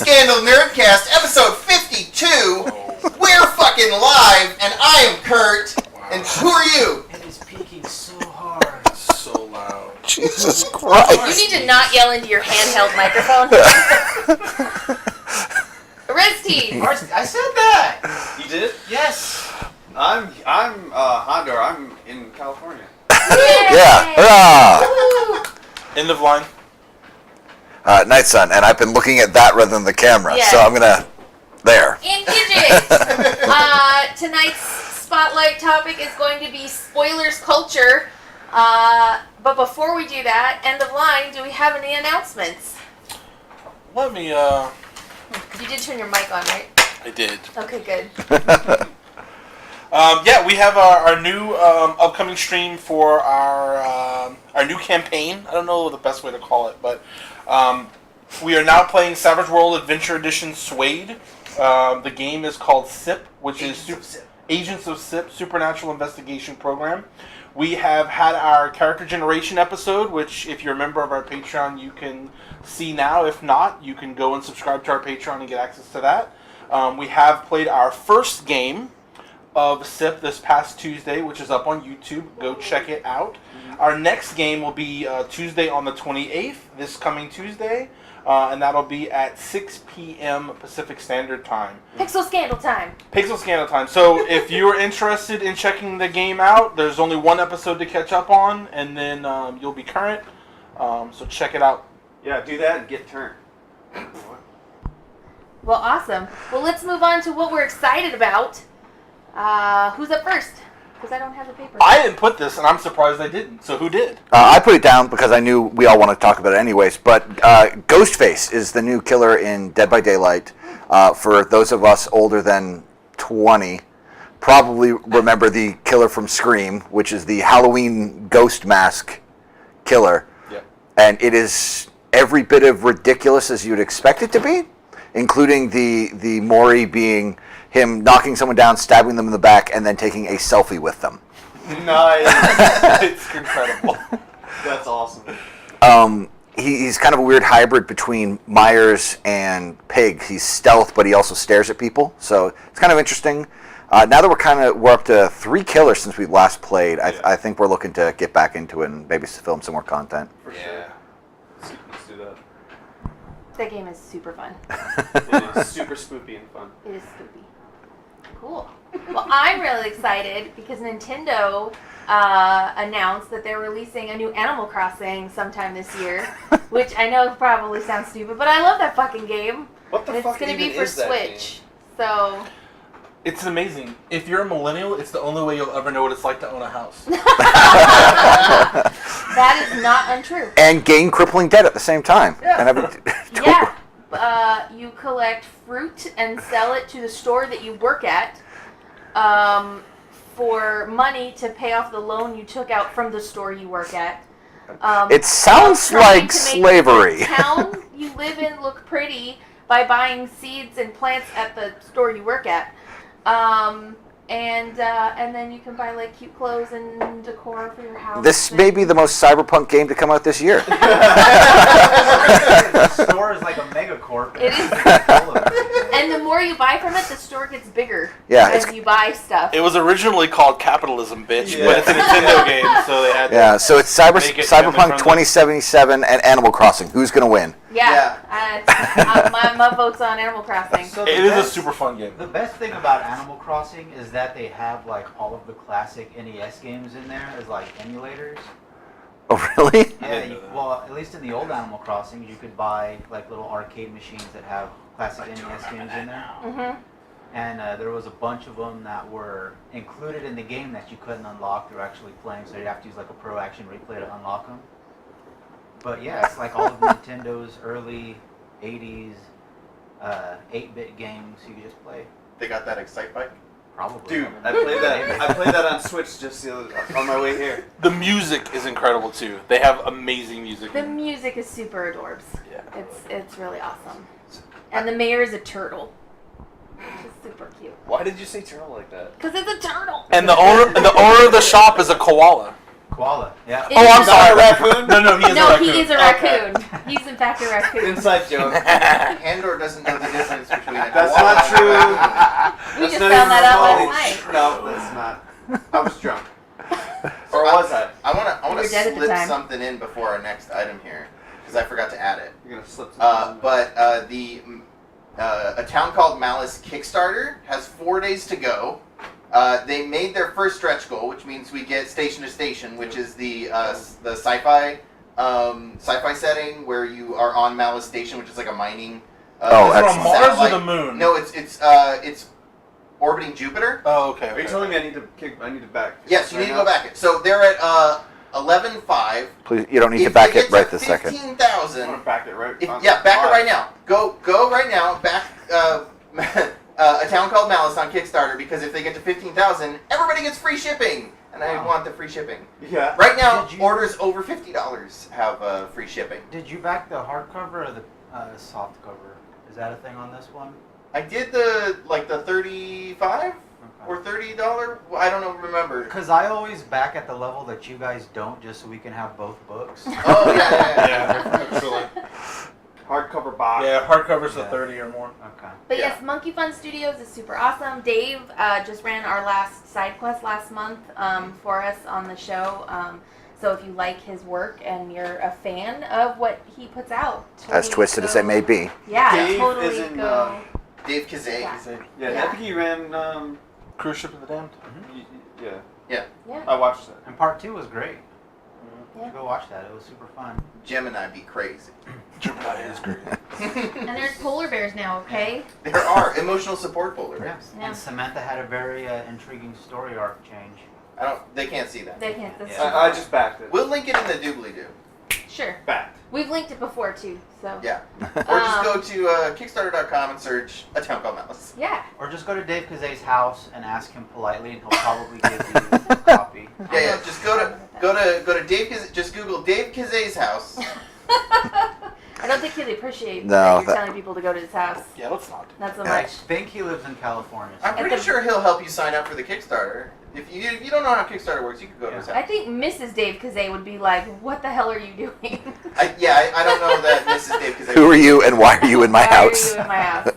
Scandal Nerdcast, episode 52. We're fucking live, and I am Kurt. Wow. And who are you? It is peaking so hard. So loud. Jesus Christ. You need to not yell into your handheld microphone. Oreztes. I said that. You did? Yes. I'm Handor. I'm in California. Yeah. Hurrah. End of line. Nightson, and I've been looking at that rather than the camera, so I'm gonna... There. And Gigett. Tonight's spotlight topic is going to be spoilers culture. But before we do that, end of line, do we have any announcements? Let me, You did turn your mic on, right? I did. Okay, good. Yeah, we have our new upcoming stream for our new campaign. I don't know the best way to call it, but we are now playing Savage World Adventure Edition Suede. The game is called SIP, which is Agents of SIP, Supernatural Investigation Program. We have had our character generation episode, which if you're a member of our Patreon, you can see now. If not, you can go and subscribe to our Patreon and get access to that. We have played our first game of SIP this past Tuesday, which is up on YouTube. Go check it out. Our next game will be Tuesday on the 28th, this coming Tuesday, and that'll be at 6 p.m. Pacific Standard Time. Pixel Scandal time. Pixel Scandal time. So if you're interested in checking the game out, there's only one episode to catch up on, and then you'll be current. So check it out. Yeah, do that and get turned. Well, awesome. Well, let's move on to what we're excited about. Who's up first? Because I don't have the paper. I didn't put this, and I'm surprised I didn't. So who did? I put it down because I knew we all want to talk about it anyways, but Ghostface is the new killer in Dead by Daylight. For those of us older than 20, probably remember the killer from Scream, which is the Halloween ghost mask killer. Yep. And it is every bit of ridiculous as you'd expect it to be, including the Maury being him knocking someone down, stabbing them in the back, and then taking a selfie with them. Nice. It's incredible. That's awesome. He's kind of a weird hybrid between Myers and Pig. He's stealth, but he also stares at people. So it's kind of interesting. Now that we're up to 3 killers since we last played, I think we're looking to get back into it and maybe film some more content. For sure. Let's do that. That game is super fun. It is super spoopy and fun. It is spoopy. Cool. Well, I'm really excited because Nintendo announced that they're releasing a new Animal Crossing sometime this year, which I know probably sounds stupid, but I love that fucking game. What the fuck It's going to be even for is that Switch. game? So It's amazing. If you're a millennial, it's the only way you'll ever know what it's like to own a house. that is not untrue. And gain crippling debt at the same time. Yeah. Yeah. You collect fruit and sell it to the store that you work at for money to pay off the loan you took out from the store you work at. It sounds like slavery. The town you live in look pretty by buying seeds and plants at the store you work at. And then you can buy like cute clothes and decor for your house. This may be the most cyberpunk game to come out this year. The store is like a megacorp. It is. And the more you buy from it, the store gets bigger as you buy stuff. It was originally called Capitalism, bitch, but it's a Nintendo game, so they had to. Yeah, so it's Make it Cyberpunk family-friendly. 2077 and Animal Crossing. Who's going to win? My vote's on Animal Crossing. So It is a super fun game. The best thing about Animal Crossing is that they have like all of the classic NES games in there as like emulators. Oh, really? Yeah, well, at least in the old Animal Crossing, you could buy like little arcade machines that have classic NES games in there. Mm-hmm. And there was a bunch of them that were included in the game that you couldn't unlock through actually playing, so you'd have to use like a Pro Action Replay to unlock them. But yeah, it's like all of Nintendo's early 80s 8-bit games you could just play. They got that Excite Bike? Probably. Dude, I played that on Switch just on my way here. The music is incredible too. They have amazing music. The music is super adorbs. Yeah. It's really awesome. And the mayor is a turtle. Which is super cute. Why did you say turtle like that? Because it's a turtle. And the owner of the shop is a koala. koala. Yeah. It Oh, I'm is- sorry. raccoon? No, he is a No, raccoon. he is a raccoon. He's in fact a raccoon. Inside joke. Handor doesn't know the difference between a That's koala not and a true. raccoon. We just not found even that out last knowledge. night. No, that's not. I was drunk. Or was I? I want were to dead at the slip time. something in before our next item here because I forgot to add it. You're gonna slip. A Town Called Malice Kickstarter has 4 days to go. They made their first stretch goal, which means we get Station to Station, which is the sci-fi setting where you are on Malice Station, which is like a mining. Oh, Is it on excellent. Mars or satellite. the moon? No, it's orbiting Jupiter. Oh, okay. Are you telling me I need to back? Yes, you need to go back it. So they're at 11.5. Please, you don't need to If back they it get right to this second. 15,000. I want to back it right. Back it right now. Go right now. Back A Town Called Malice on Kickstarter because if they get to 15,000, everybody gets free shipping, and I want the free shipping. Yeah. Right now, Did you- orders over $50 have free shipping. Did you back the hardcover or the soft cover? Is that a thing on this one? I did the 35 or $30. I don't know. Remember? Because I always back at the level that you guys don't, just so we can have both books. Oh yeah. Yeah, actually. Hardcover box. Yeah, hardcovers Yeah. are 30 or more. Okay. But Yeah. yes, Monkey Fun Studios is super awesome. Dave just ran our last side quest last month for us on the show. So if you like his work and you're a fan of what he puts out, As totally twisted as go- it may be. Yeah, Dave totally is in, go. Dave Kazay. Yeah. Yeah, Yeah. I think he ran. Cruise Ship of the Damned. Yeah. Yeah. I watched it. And part 2 was great. Yeah. Go watch that. It was super fun. Gemini be crazy. Gemini is great. And there's polar bears now, okay? There are emotional support polar Yeah. bears. Yeah. And Samantha had a very intriguing story arc change. They can't see that. They can't. That's Yeah. I just backed it. We'll link it in the doobly-doo. Sure. Backed. We've linked it before too, so. Yeah. Or just go to Kickstarter.com and search A Town Called Malice. Yeah. Or just go to Dave Kazay's house and ask him politely, and he'll probably give you a copy. Yeah. Just go to Dave. Just Google Dave Kazay's house. I don't think he'd appreciate No, that you're that- telling people to go to his house. Yeah, let's not do Not so I much. think he lives in California. I'm pretty sure he'll help you sign up for the Kickstarter. If you don't know how Kickstarter works, you could go to his I house. think Mrs. Dave Kazay would be like, "What the hell are you doing? I don't know that Mrs. Dave Kazay. Who are you and why are you in my Why house? are you in my house?"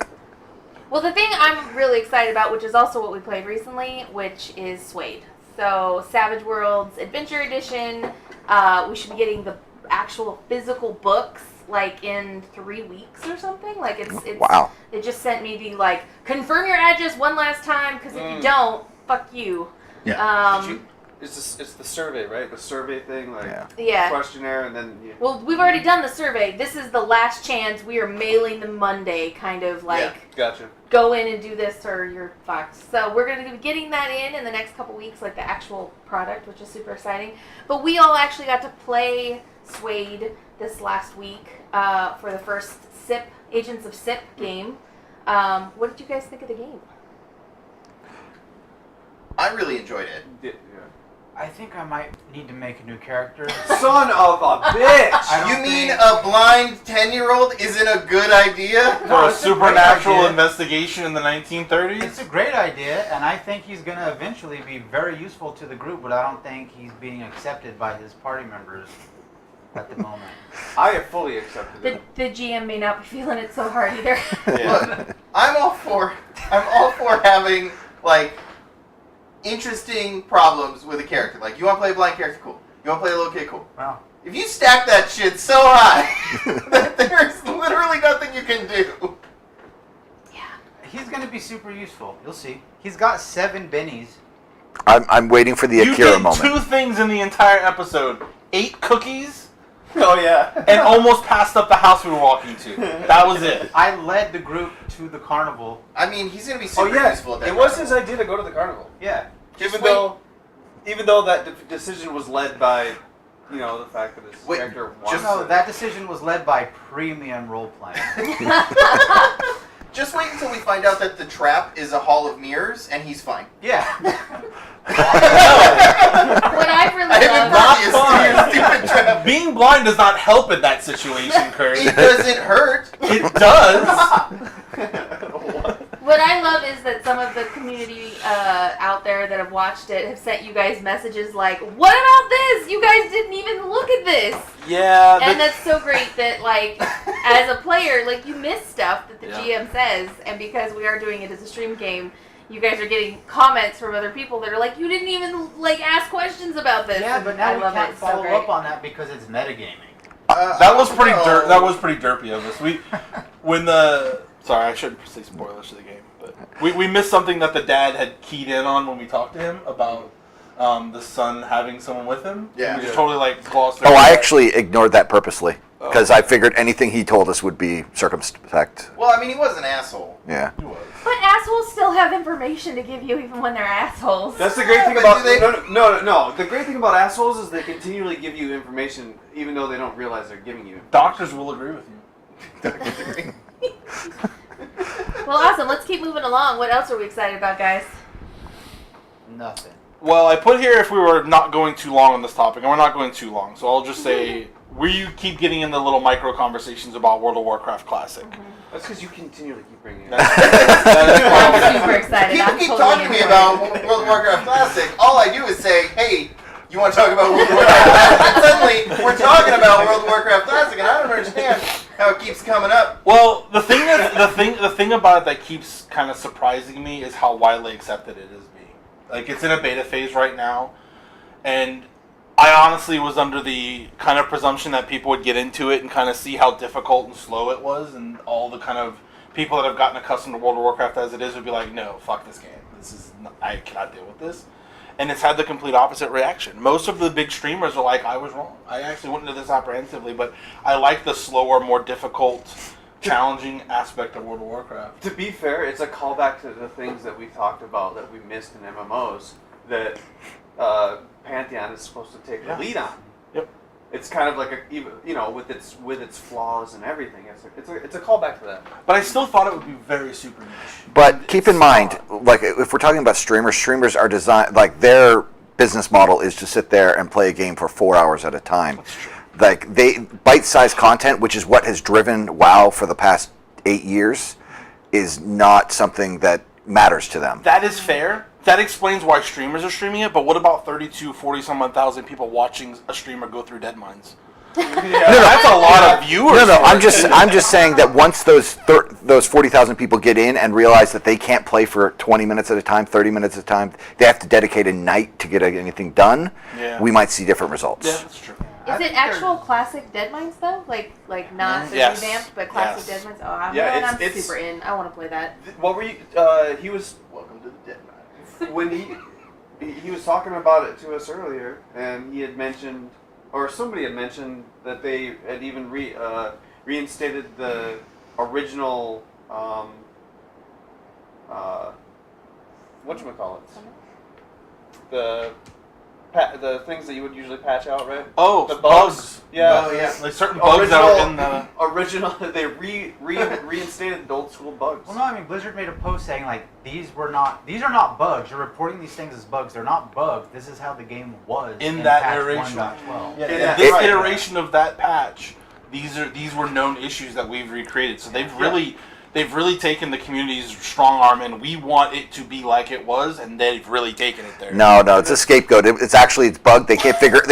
Well, the thing I'm really excited about, which is also what we played recently, which is Suede. So Savage Worlds Adventure Edition. We should be getting the actual physical books like in 3 weeks or something. Like it's Wow. They just sent me the confirm your address one last time because if you don't, fuck you. Yeah. It's the survey, right? The survey thing, like Yeah. questionnaire, and then. Well, we've already done the survey. This is the last chance. We are mailing them Monday, kind of like Gotcha. go in and do this or you're fucked. So we're going to be getting that in the next couple weeks, like the actual product, which is super exciting. But we all actually got to play Suede this last week for the first SIP, Agents of SIP game. What did you guys think of the game? I really enjoyed it. Yeah. I think I might need to make a new character. Son of a bitch! I don't You mean think- a blind 10-year-old isn't a good idea? For No, a it's a great supernatural idea. investigation in the 1930s? It's a great idea, and I think he's going to eventually be very useful to the group, but I don't think he's being accepted by his party members at the moment. I have fully accepted The, it. the GM may not be feeling it so hard either. Look, I'm all for having interesting problems with a character. Like, you want to play a blind character? Cool. You want to play a little kid? Cool. Wow. If you stack that shit so high that there's literally nothing you can do. He's going to be super useful. You'll see. He's got 7 bennies. I'm waiting for the You Akira did moment. 2 things in the entire episode. 8 cookies, Oh yeah. and almost passed up the house we were walking to. That was it. I led the group to the carnival. I mean, he's going to be Oh super yeah. useful at that. It was level. his idea to go to the carnival. Yeah. Just Even though that decision was led by, the fact that his Wait, character just- wants No, it. that decision was led by premium role-playing. Just wait until we find out that the trap is a hall of mirrors, and he's fine. Yeah. What I really I haven't love, brought you a stupid trap. Being blind does not help in that situation, Kurt. It doesn't hurt. It does. what I love is that that some of the community out there that have watched it have sent you guys messages like, "What about this? You guys didn't even look at this." Yeah. And that's so great that, like, as a player, like, you miss stuff that the GM says, and because we are doing it as a stream game, you guys are getting comments from other people that are like, "You didn't even, like, ask questions about this." Yeah, but now I we love can't it. So follow great. up on that because it's metagaming. That was pretty that was pretty derpy of us. Sorry, I shouldn't say spoilers to the game, but we missed something that the dad had keyed in on when we talked to him about the son having someone with him. Yeah. We just totally like glossed over Oh, I that. actually ignored that purposely because I figured anything he told us would be circumspect. Well, I mean, he was an asshole. Yeah. He was. But assholes still have information to give you even when they're assholes. That's the great thing but about do they- no. The great thing about assholes is they continually give you information, even though they don't realize they're giving you. Doctors will agree with you. Well, awesome. Let's keep moving along. What else are we excited about, guys? Nothing. Well, I put here if we were not going too long on this topic, and we're not going too long, so I'll just say we keep getting into little micro conversations about World of Warcraft Classic. That's because you continually keep bringing it That's, up. I'm super excited. People I'm keep totally talking to me into about it. World of Warcraft Classic. All I do is say, "Hey, you want to talk about World of Warcraft Classic?" And suddenly, we're talking about World of Warcraft Classic, and I don't understand how it keeps coming up. well, the thing about it that keeps kind of surprising me is how widely accepted it is being. Like, it's in a beta phase right now, and I honestly was under the kind of presumption that people would get into it and kind of see how difficult and slow it was, and all the kind of people that have gotten accustomed to World of Warcraft as it is would be like, no, fuck this game. I cannot deal with this. And it's had the complete opposite reaction. Most of the big streamers are like, I was wrong. I actually went into this apprehensively, but I like the slower, more difficult, challenging aspect of World of Warcraft. To be fair, it's a callback to the things that we talked about that we missed in MMOs that Pantheon is supposed to take the lead on. Yep. It's kind of like with its flaws and everything. It's a callback to that. But I still thought it would be very super niche. But keep in mind, like if we're talking about streamers are designed, like their business model is to sit there and play a game for 4 hours at a time. Like bite-sized content, which is what has driven WoW for the past 8 years, is not something that matters to them. That is fair. That explains why streamers are streaming it, but what about 32, 40-some-odd-thousand people watching a streamer go through Dead Mines? That's a lot of viewers. No, I'm just saying that once those 40,000 people get in and realize that they can't play for 20 minutes at a time, 30 minutes at a time, they have to dedicate a night to get anything done. Yeah. We might see different results. Yeah, that's true. Is it actual classic Dead Mines though? Like not the Yes. revamped, but classic Yes. Dead Mines? Oh, I'm it's super in. I want to play that. What were you? He was Welcome to the Dead Mines. when he was talking about it to us earlier, and he had mentioned, or somebody had mentioned that they had even reinstated the original whatchamacallit? The things that you would usually patch out, right? Oh, The bugs. Yeah. Oh, yeah. Like certain bugs that are in the... Original. They reinstated the old school bugs. Well, no, I mean Blizzard made a post saying like these are not bugs. You're reporting these things as bugs. They're not bugs. This is how the game was In that patch iteration. 1.12. Yeah, Yeah, this right. iteration of that patch, these were known issues that we've recreated. So they've really taken the community's strong arm, and we want it to be like it was, and they've really taken it there. No, it's a scapegoat. It's bugged. They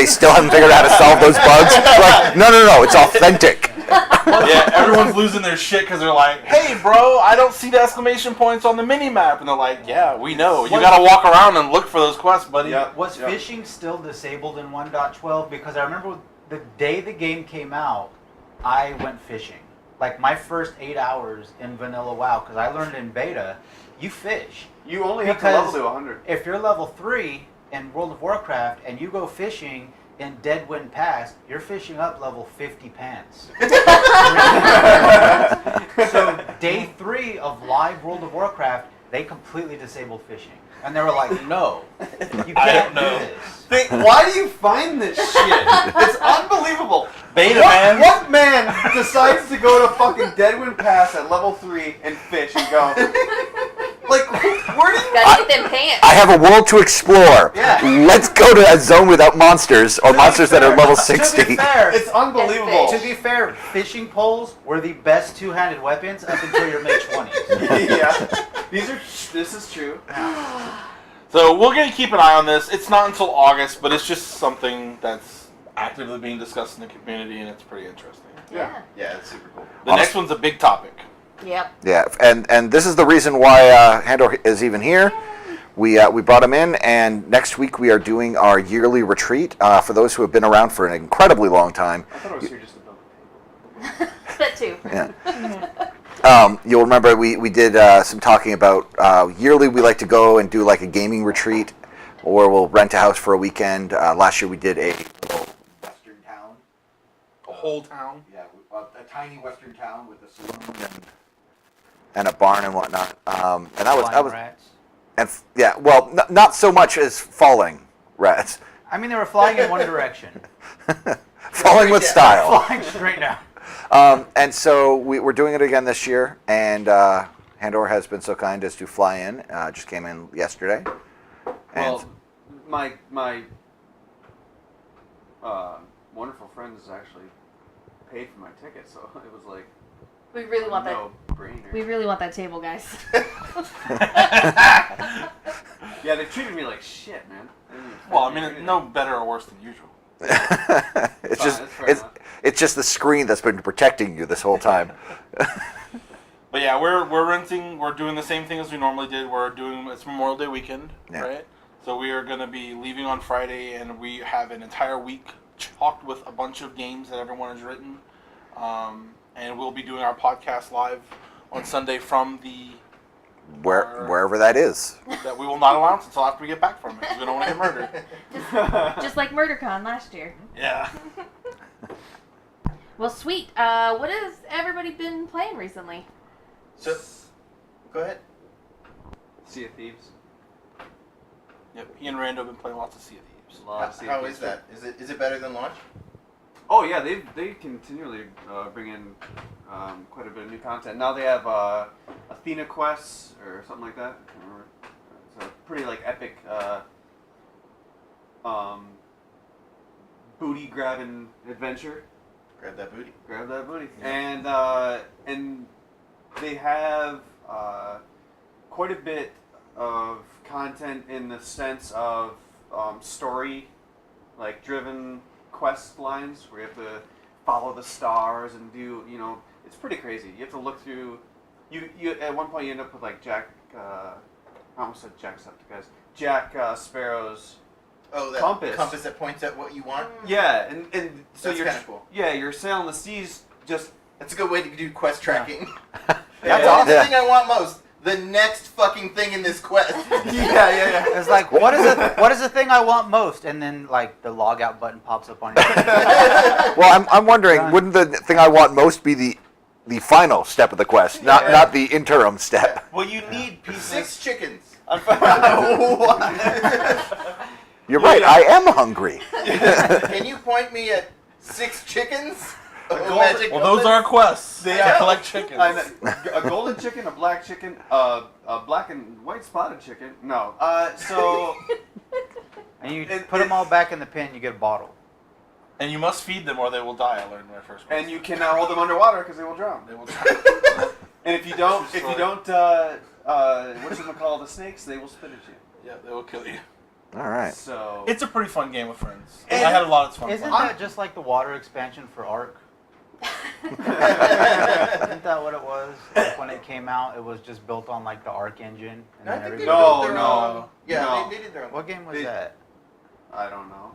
still haven't figured out how to solve those bugs. Like, no, it's authentic. Yeah, everyone's losing their shit because they're like, hey, bro, I don't see the exclamation points on the mini-map. And they're like, yeah, we know. You got to walk around and look for those quests, buddy. Yep. Was fishing still disabled in 1.12? Because I remember the day the game came out, I went fishing. Like my first 8 hours in vanilla WoW, because I learned in beta, you fish. You only have to Because level to 100. If you're level 3 in World of Warcraft and you go fishing in Deadwind Pass, you're fishing up level 50 pants. So day 3 of live World of Warcraft, they completely disabled fishing. And they were like, no, you I can't don't do know. this. Why do you find this shit? It's unbelievable. Beta what, man. What man decides to go to fucking Deadwind Pass at level 3 and fish and go, Like, where do you? Gotta get them pants. I have a world to explore. Yeah. Let's go to a zone without monsters or monsters that are level To 60. be fair, It's unbelievable. to be fair, fishing poles were the best two-handed weapons up until your mid 20s. Yeah. This is true. So we're going to keep an eye on this. It's not until August, but it's just something that's actively being discussed in the community, and it's pretty interesting. Yeah. Yeah, it's super cool. The next one's a big topic. Yep. Yeah, and this is the reason why Handor is even here. We brought him in, and next week we are doing our yearly retreat. For those who have been around for an incredibly long time, I thought it was here just to build a table. That too. yeah. You'll remember we did some talking about yearly. We like to go and do like a gaming retreat, or we'll rent a house for a weekend. Last year we did a little western town. A whole town. Yeah, a tiny western town with a saloon and a barn and whatnot. And that was Flying rats. and yeah, well, not so much as falling rats, I mean, they were flying in one direction. falling with style. Flying straight down. And so we're doing it again this year, and Handor has been so kind as to fly in. Just came in yesterday. And Well, my wonderful friends actually paid for my ticket, so it was like We really want that. no-brainer. We really want that table, guys. Yeah, they treated me like shit, man. They didn't expect Well, I me to do mean, anything. no better or worse than usual. it's Fine, just that's fair it's enough. it's just the screen that's been protecting you this whole time. But yeah, we're renting. We're doing the same thing as we normally did. It's Memorial Day weekend, Yeah. right? So we are going to be leaving on Friday, and we have an entire week chocked with a bunch of games that everyone has written. And we'll be doing our podcast live on Sunday from the Wherever that is. that we will not announce until after we get back from it, because we don't want to get murdered. Just like MurderCon last year. Yeah. Well, sweet. What has everybody been playing recently? So, go ahead. Sea of Thieves. Yep. He and Rando have been playing lots of Sea of Thieves. How is that? Is it better than launch? Oh yeah, they continually bring in quite a bit of new content. Now they have Athena quests or something like that. I can't remember. It's a pretty like epic booty grabbing adventure. Grab that booty. Grab that booty. Yeah. And they have quite a bit of content in the sense of story, like driven quest lines where you have to follow the stars and do, it's pretty crazy. You have to look through. You at one point you end up with like Jack. I almost said Jacksepticeye. Jack Sparrow's. Oh, that Compass. that points at what you want. Yeah, and so That's you're kinda cool. Yeah, you're sailing the seas just. That's a good way to do quest tracking. Yeah. That's the Yeah. thing I want most. The next fucking thing in this quest. Yeah. It's like, what is the thing I want most? And then like the log out button pops up on your Well, I'm wondering, wouldn't the thing I want most be the final step of the quest, not the interim step? Well, you need pieces. 6 chickens. You're right. I am hungry. Can you point me at 6 chickens? Well, those are quests. They to are. collect chickens. A golden chicken, a black chicken, a black and white spotted chicken. No. So. and you put them all back in the pen. You get a bottle. And you must feed them or they will die. I learned in my first quest. And you cannot hold them underwater because they will drown. They will die. And if you don't, whatchamacallit, the snakes, they will spit at you. Yeah, they will kill you. All right. So. It's a pretty fun game with friends. And- I had a lot of fun. Isn't playing. that just like the water expansion for Ark? Isn't that what it was? Like when it came out, it was just built on like the Ark engine. And I then think they everybody- built their No. own. Yeah, No. They did their own. What game was They- that? I don't know.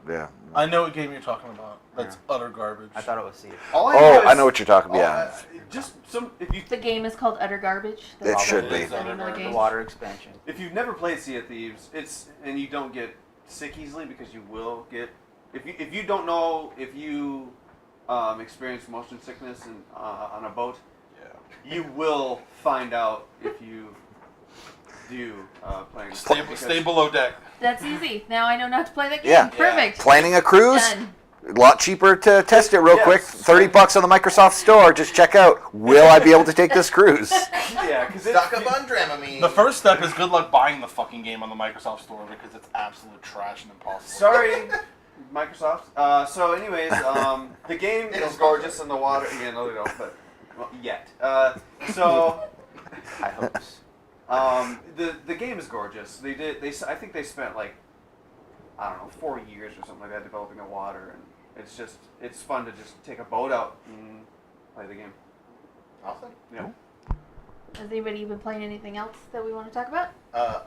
Yeah. I know what game you're talking about. That's utter garbage. I thought it was Sea. All Oh, I is- know what you're talking about. all- Yeah. Just some. If you The game is called Utter Garbage. It should be. the name of the The game. water expansion. If you've never played Sea of Thieves, and you don't get sick easily because you will get. If you don't know if you experience motion sickness on a boat, Yeah. you will find out if you do playing. Stay below deck. That's easy. Now I know not to play that game. Yeah. Perfect. Planning a cruise? Done. A lot cheaper to test it real Yes. quick. $30 on the Microsoft Store. Just check out. Will I be able to take this cruise? Yeah, because Stock up on Dramamine. The first step is good luck buying the fucking game on the Microsoft Store because it's absolute trash and impossible. Sorry, Microsoft. So, anyways, the game They don't is gorgeous in the water. Yeah, no, they don't. But well, yet. So, High hopes. the game is gorgeous. I think they spent like, I don't know, 4 years or something like that developing the water, and it's fun to just take a boat out and play the game. Awesome. Yeah. Has anybody been playing anything else that we want to talk about?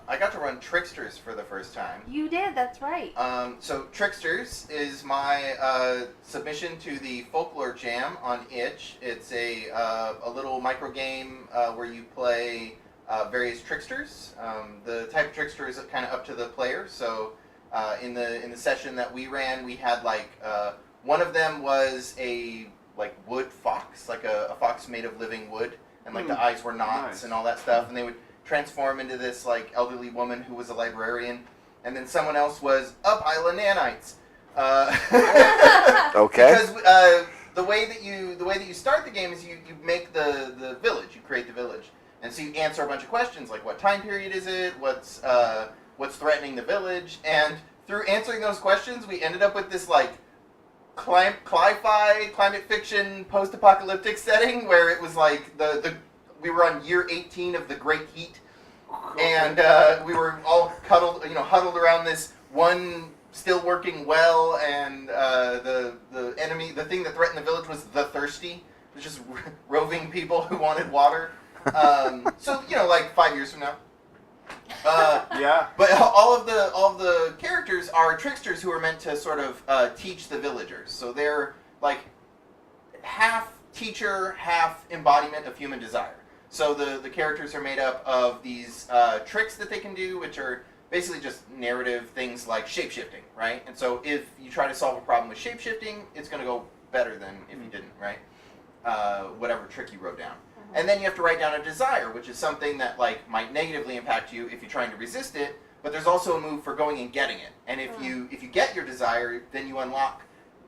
I got to run Tricksters for the first time. You did, that's right. So Tricksters is my submission to the Folklore Jam on itch. It's a little micro game where you play various tricksters. The type of trickster is kind of up to the player. So in the session that we ran, we had like one of them was a like wood fox, like a fox made of living wood, and like the eyes were knots Nice. and all that stuff, and they would transform into this like elderly woman who was a librarian, and then someone else was a pile of nanites. Okay. Because the way that you start the game is you make the village, you create the village, and so you answer a bunch of questions like what time period is it, what's threatening the village, and through answering those questions, we ended up with this like climate fiction post-apocalyptic setting where it was like we were on year 18 of the Great Heat, and we were all huddled around this one still working well, and the enemy, the thing that threatened the village was the Thirsty. It was just roving people who wanted water. So like 5 years from now. Yeah. But all of the characters are tricksters who are meant to sort of teach the villagers. So they're like half teacher, half embodiment of human desire. So the characters are made up of these tricks that they can do, which are basically just narrative things like shapeshifting, right? And so if you try to solve a problem with shapeshifting, it's going to go better than if you didn't, right? Whatever trick you wrote down. And then you have to write down a desire, which is something that like might negatively impact you if you're trying to resist it. But there's also a move for going and getting it. And if you get your desire, then you unlock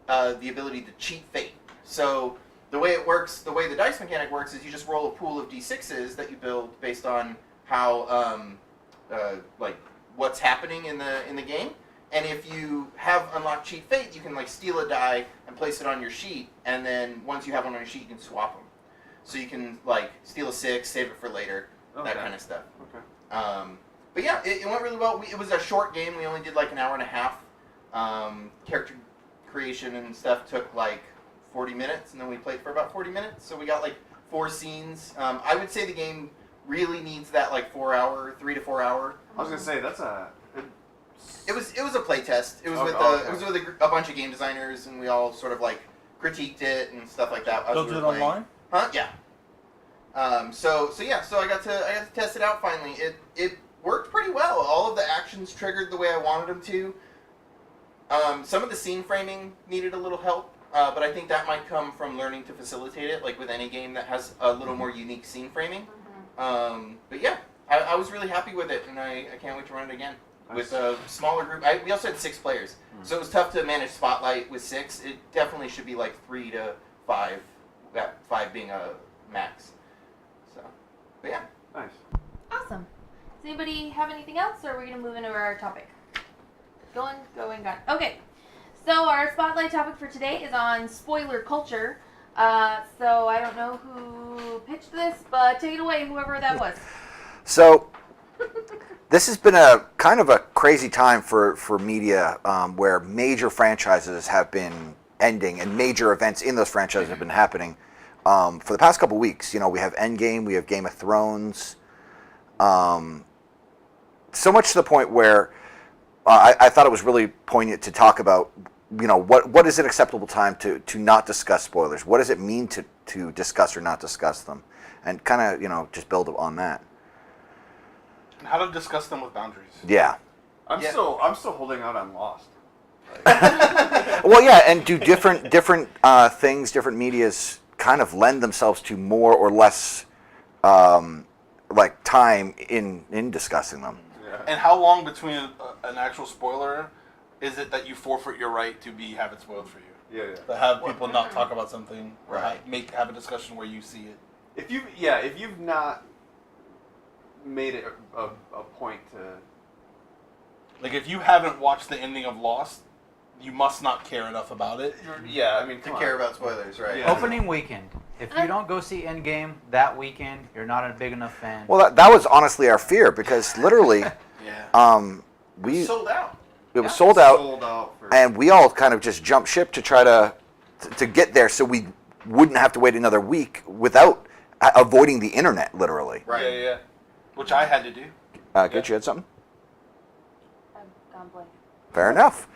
the ability to cheat fate. So the way it works, the way the dice mechanic works, is you just roll a pool of d6s that you build based on how like what's happening in the game. And if you have unlocked cheat fate, you can like steal a die and place it on your sheet. And then once you have one on your sheet, you can swap them. So you can like steal a 6, save it for later, that kind of stuff. Okay. But yeah, it went really well. It was a short game. We only did like an hour and a half. Character creation and stuff took like 40 minutes, and then we played for about 40 minutes. So we got like 4 scenes. I would say the game really needs that like 3 to 4 hour. I was gonna say that's a. It was a play test. It was Okay. it was with a bunch of game designers, and we all sort of like critiqued it and stuff like that. as They'll we do were it playing. online? Huh? Yeah. So I got to test it out finally. It worked pretty well. All of the actions triggered the way I wanted them to. Some of the scene framing needed a little help, but I think that might come from learning to facilitate it, like with any game that has a little more unique scene framing. But yeah, I was really happy with it, and I can't wait to run it again with a smaller group. We also had 6 players, so it was tough to manage Spotlight with 6. It definitely should be like 3 to 5, that 5 being a max. So, but yeah. Nice. Awesome. Does anybody have anything else, or are we going to move into our topic? Going, gone. Okay. So our spotlight topic for today is on spoiler culture. So I don't know who pitched this, but take it away, whoever that was. So this has been a kind of a crazy time for media, where major franchises have been ending and major events in those franchises have been happening for the past couple weeks. We have Endgame, we have Game of Thrones, so much to the point where I thought it was really poignant to talk about, what is an acceptable time to not discuss spoilers? What does it mean to discuss or not discuss them? And kind of, just build on that. And how to discuss them with boundaries. Yeah. I'm still holding out on Lost. Well, yeah, and do different things, different medias kind of lend themselves to more or less like time in discussing them. Yeah. And how long between an actual spoiler is it that you forfeit your right to have it spoiled for you? Yeah. To have people not talk about something, or Right. have a discussion where you see it. If you've not made it a point to, Like, if you haven't watched the ending of Lost, you must not care enough about it. yeah, I mean, To come on. care about spoilers, right? Yeah. Opening weekend. If you don't go see Endgame that weekend, you're not a big enough fan. Well, that was honestly our fear because literally, Yeah. we Sold out. it was sold out, Sold out for. and we all kind of just jumped ship to try to get there so we wouldn't have to wait another week without avoiding the internet, literally. Right. Yeah. Which I had to do. Get you had something? I've gone blank. Fair enough.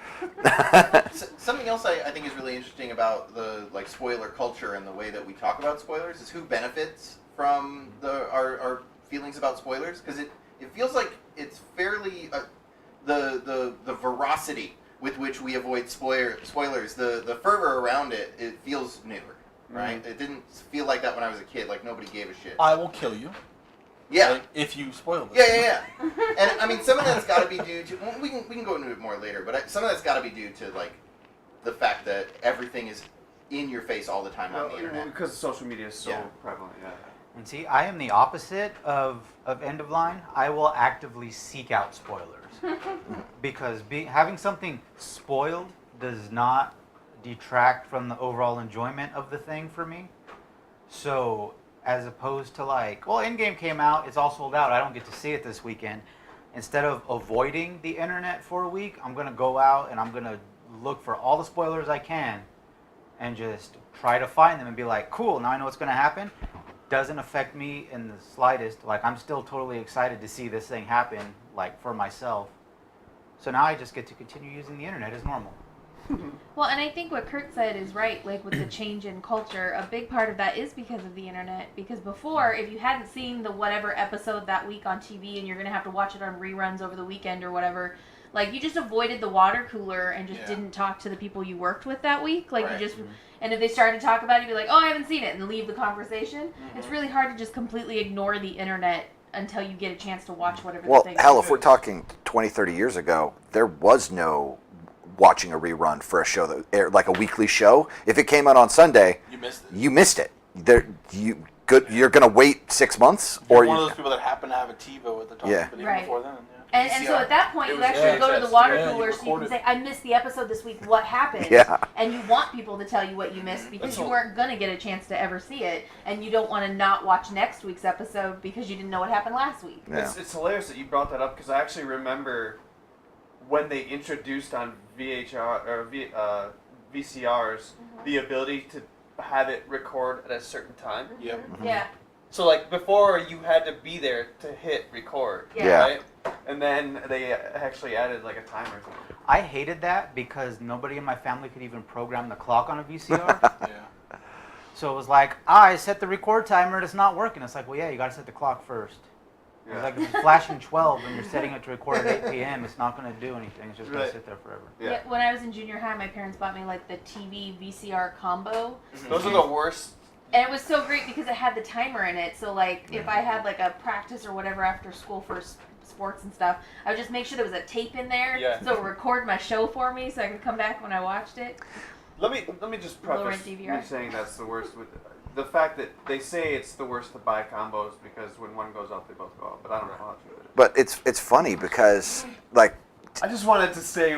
Something else I think is really interesting about the spoiler culture and the way that we talk about spoilers is who benefits from our feelings about spoilers, because it feels like it's fairly the veracity with which we avoid spoilers, the fervor around it feels newer, right? It didn't feel like that when I was a kid. Like nobody gave a shit. I will kill you. Yeah. Like, if you spoil this. Yeah. And I mean, some of that's got to be due to. Well, we can go into it more later, but some of that's got to be due to the fact that everything is in your face all the time on the internet. Because social media is so Yeah. prevalent. Yeah. And see, I am the opposite of End of Line. I will actively seek out spoilers. Because having something spoiled does not detract from the overall enjoyment of the thing for me. So, as opposed to Endgame came out, it's all sold out, I don't get to see it this weekend. Instead of avoiding the internet for a week, I'm going to go out and I'm going to look for all the spoilers I can and just try to find them and be like, cool, now I know what's going to happen. Doesn't affect me in the slightest. I'm still totally excited to see this thing happen, for myself. So now I just get to continue using the internet as normal. Well, and I think what Kurt said is right, with the change in culture, a big part of that is because of the internet. Because before, if you hadn't seen the whatever episode that week on TV and you're going to have to watch it on reruns over the weekend or whatever, you just avoided the water cooler and just didn't talk to the people you worked with that week. Right. And if they started to talk about it, you'd be like, oh, I haven't seen it, and leave the conversation. It's really hard to just completely ignore the internet until you get a chance to watch whatever Well, the thing hell, is. if we're talking 20, 30 years ago, there was no watching a rerun for a show that aired, like a weekly show. If it came out on Sunday, You missed it. you missed it. You're going to wait 6 months, You're or one of those people that happen to have a TiVo at the top. Yeah. But even Right. before then, And so at that point, It you was actually go to the water Yeah, you cooler so you can recorded. say, I missed the episode this week, what happened? Yeah. And you want people to tell you what you missed because That's you all. weren't going to get a chance to ever see it. And you don't want to not watch next week's episode because you didn't know what happened last week. Yeah. It's hilarious that you brought that up because I actually remember when they introduced on VCRs the ability to have it record at a certain time. Yep. Yeah. So before you had to be there to hit record, Yeah. right? And then they actually added a timer. I hated that because nobody in my family could even program the clock on a VCR. Yeah. So it was I set the record timer and it's not working. It's well, yeah, you got to set the clock first. Yeah. It's if it's flashing 12 and you're setting it to record at 8 p.m., it's not going to do anything. It's just going Right. to sit there forever. Yeah. When I was in junior high, my parents bought me the TV VCR combo. Those are the worst. And it was so great because it had the timer in it. So if I had a practice or whatever after school for sports and stuff, I would just make sure there was a tape in there. Yeah. So it would record my show for me so I could come back when I watched it. Let me just preface Lower me DVR. saying that's the worst with the fact that they say it's the worst to buy combos because when one goes out, they both go out. But I don't know how true it is. But it's funny because I just wanted to say,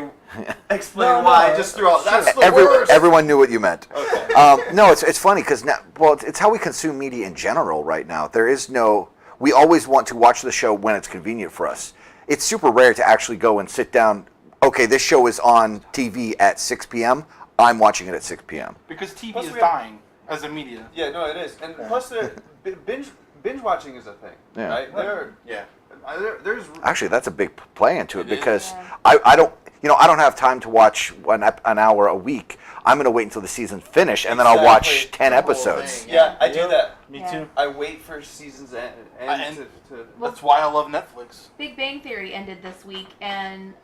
explain No, why. no, Just through all. That's the worst. everyone knew what you meant. Okay. No, it's funny because now, it's how we consume media in general right now. There is no. We always want to watch the show when it's convenient for us. It's super rare to actually go and sit down. Okay, this show is on TV at 6 p.m. I'm watching it at 6 p.m. Because TV Plus is we have- dying as a media. Yeah, no, it is, and plus the binge watching is a thing, Yeah. right? Yeah. There's Actually, that's a big play into it It is. because Yeah. I don't. I don't have time to watch an hour a week. I'm going to wait until the season's finished, and then I'll watch Exactly. 10 The whole episodes. thing. yeah, I do that. Me Yeah. too. I wait for seasons end And- to That's why I love Netflix. Big Bang Theory ended this week, and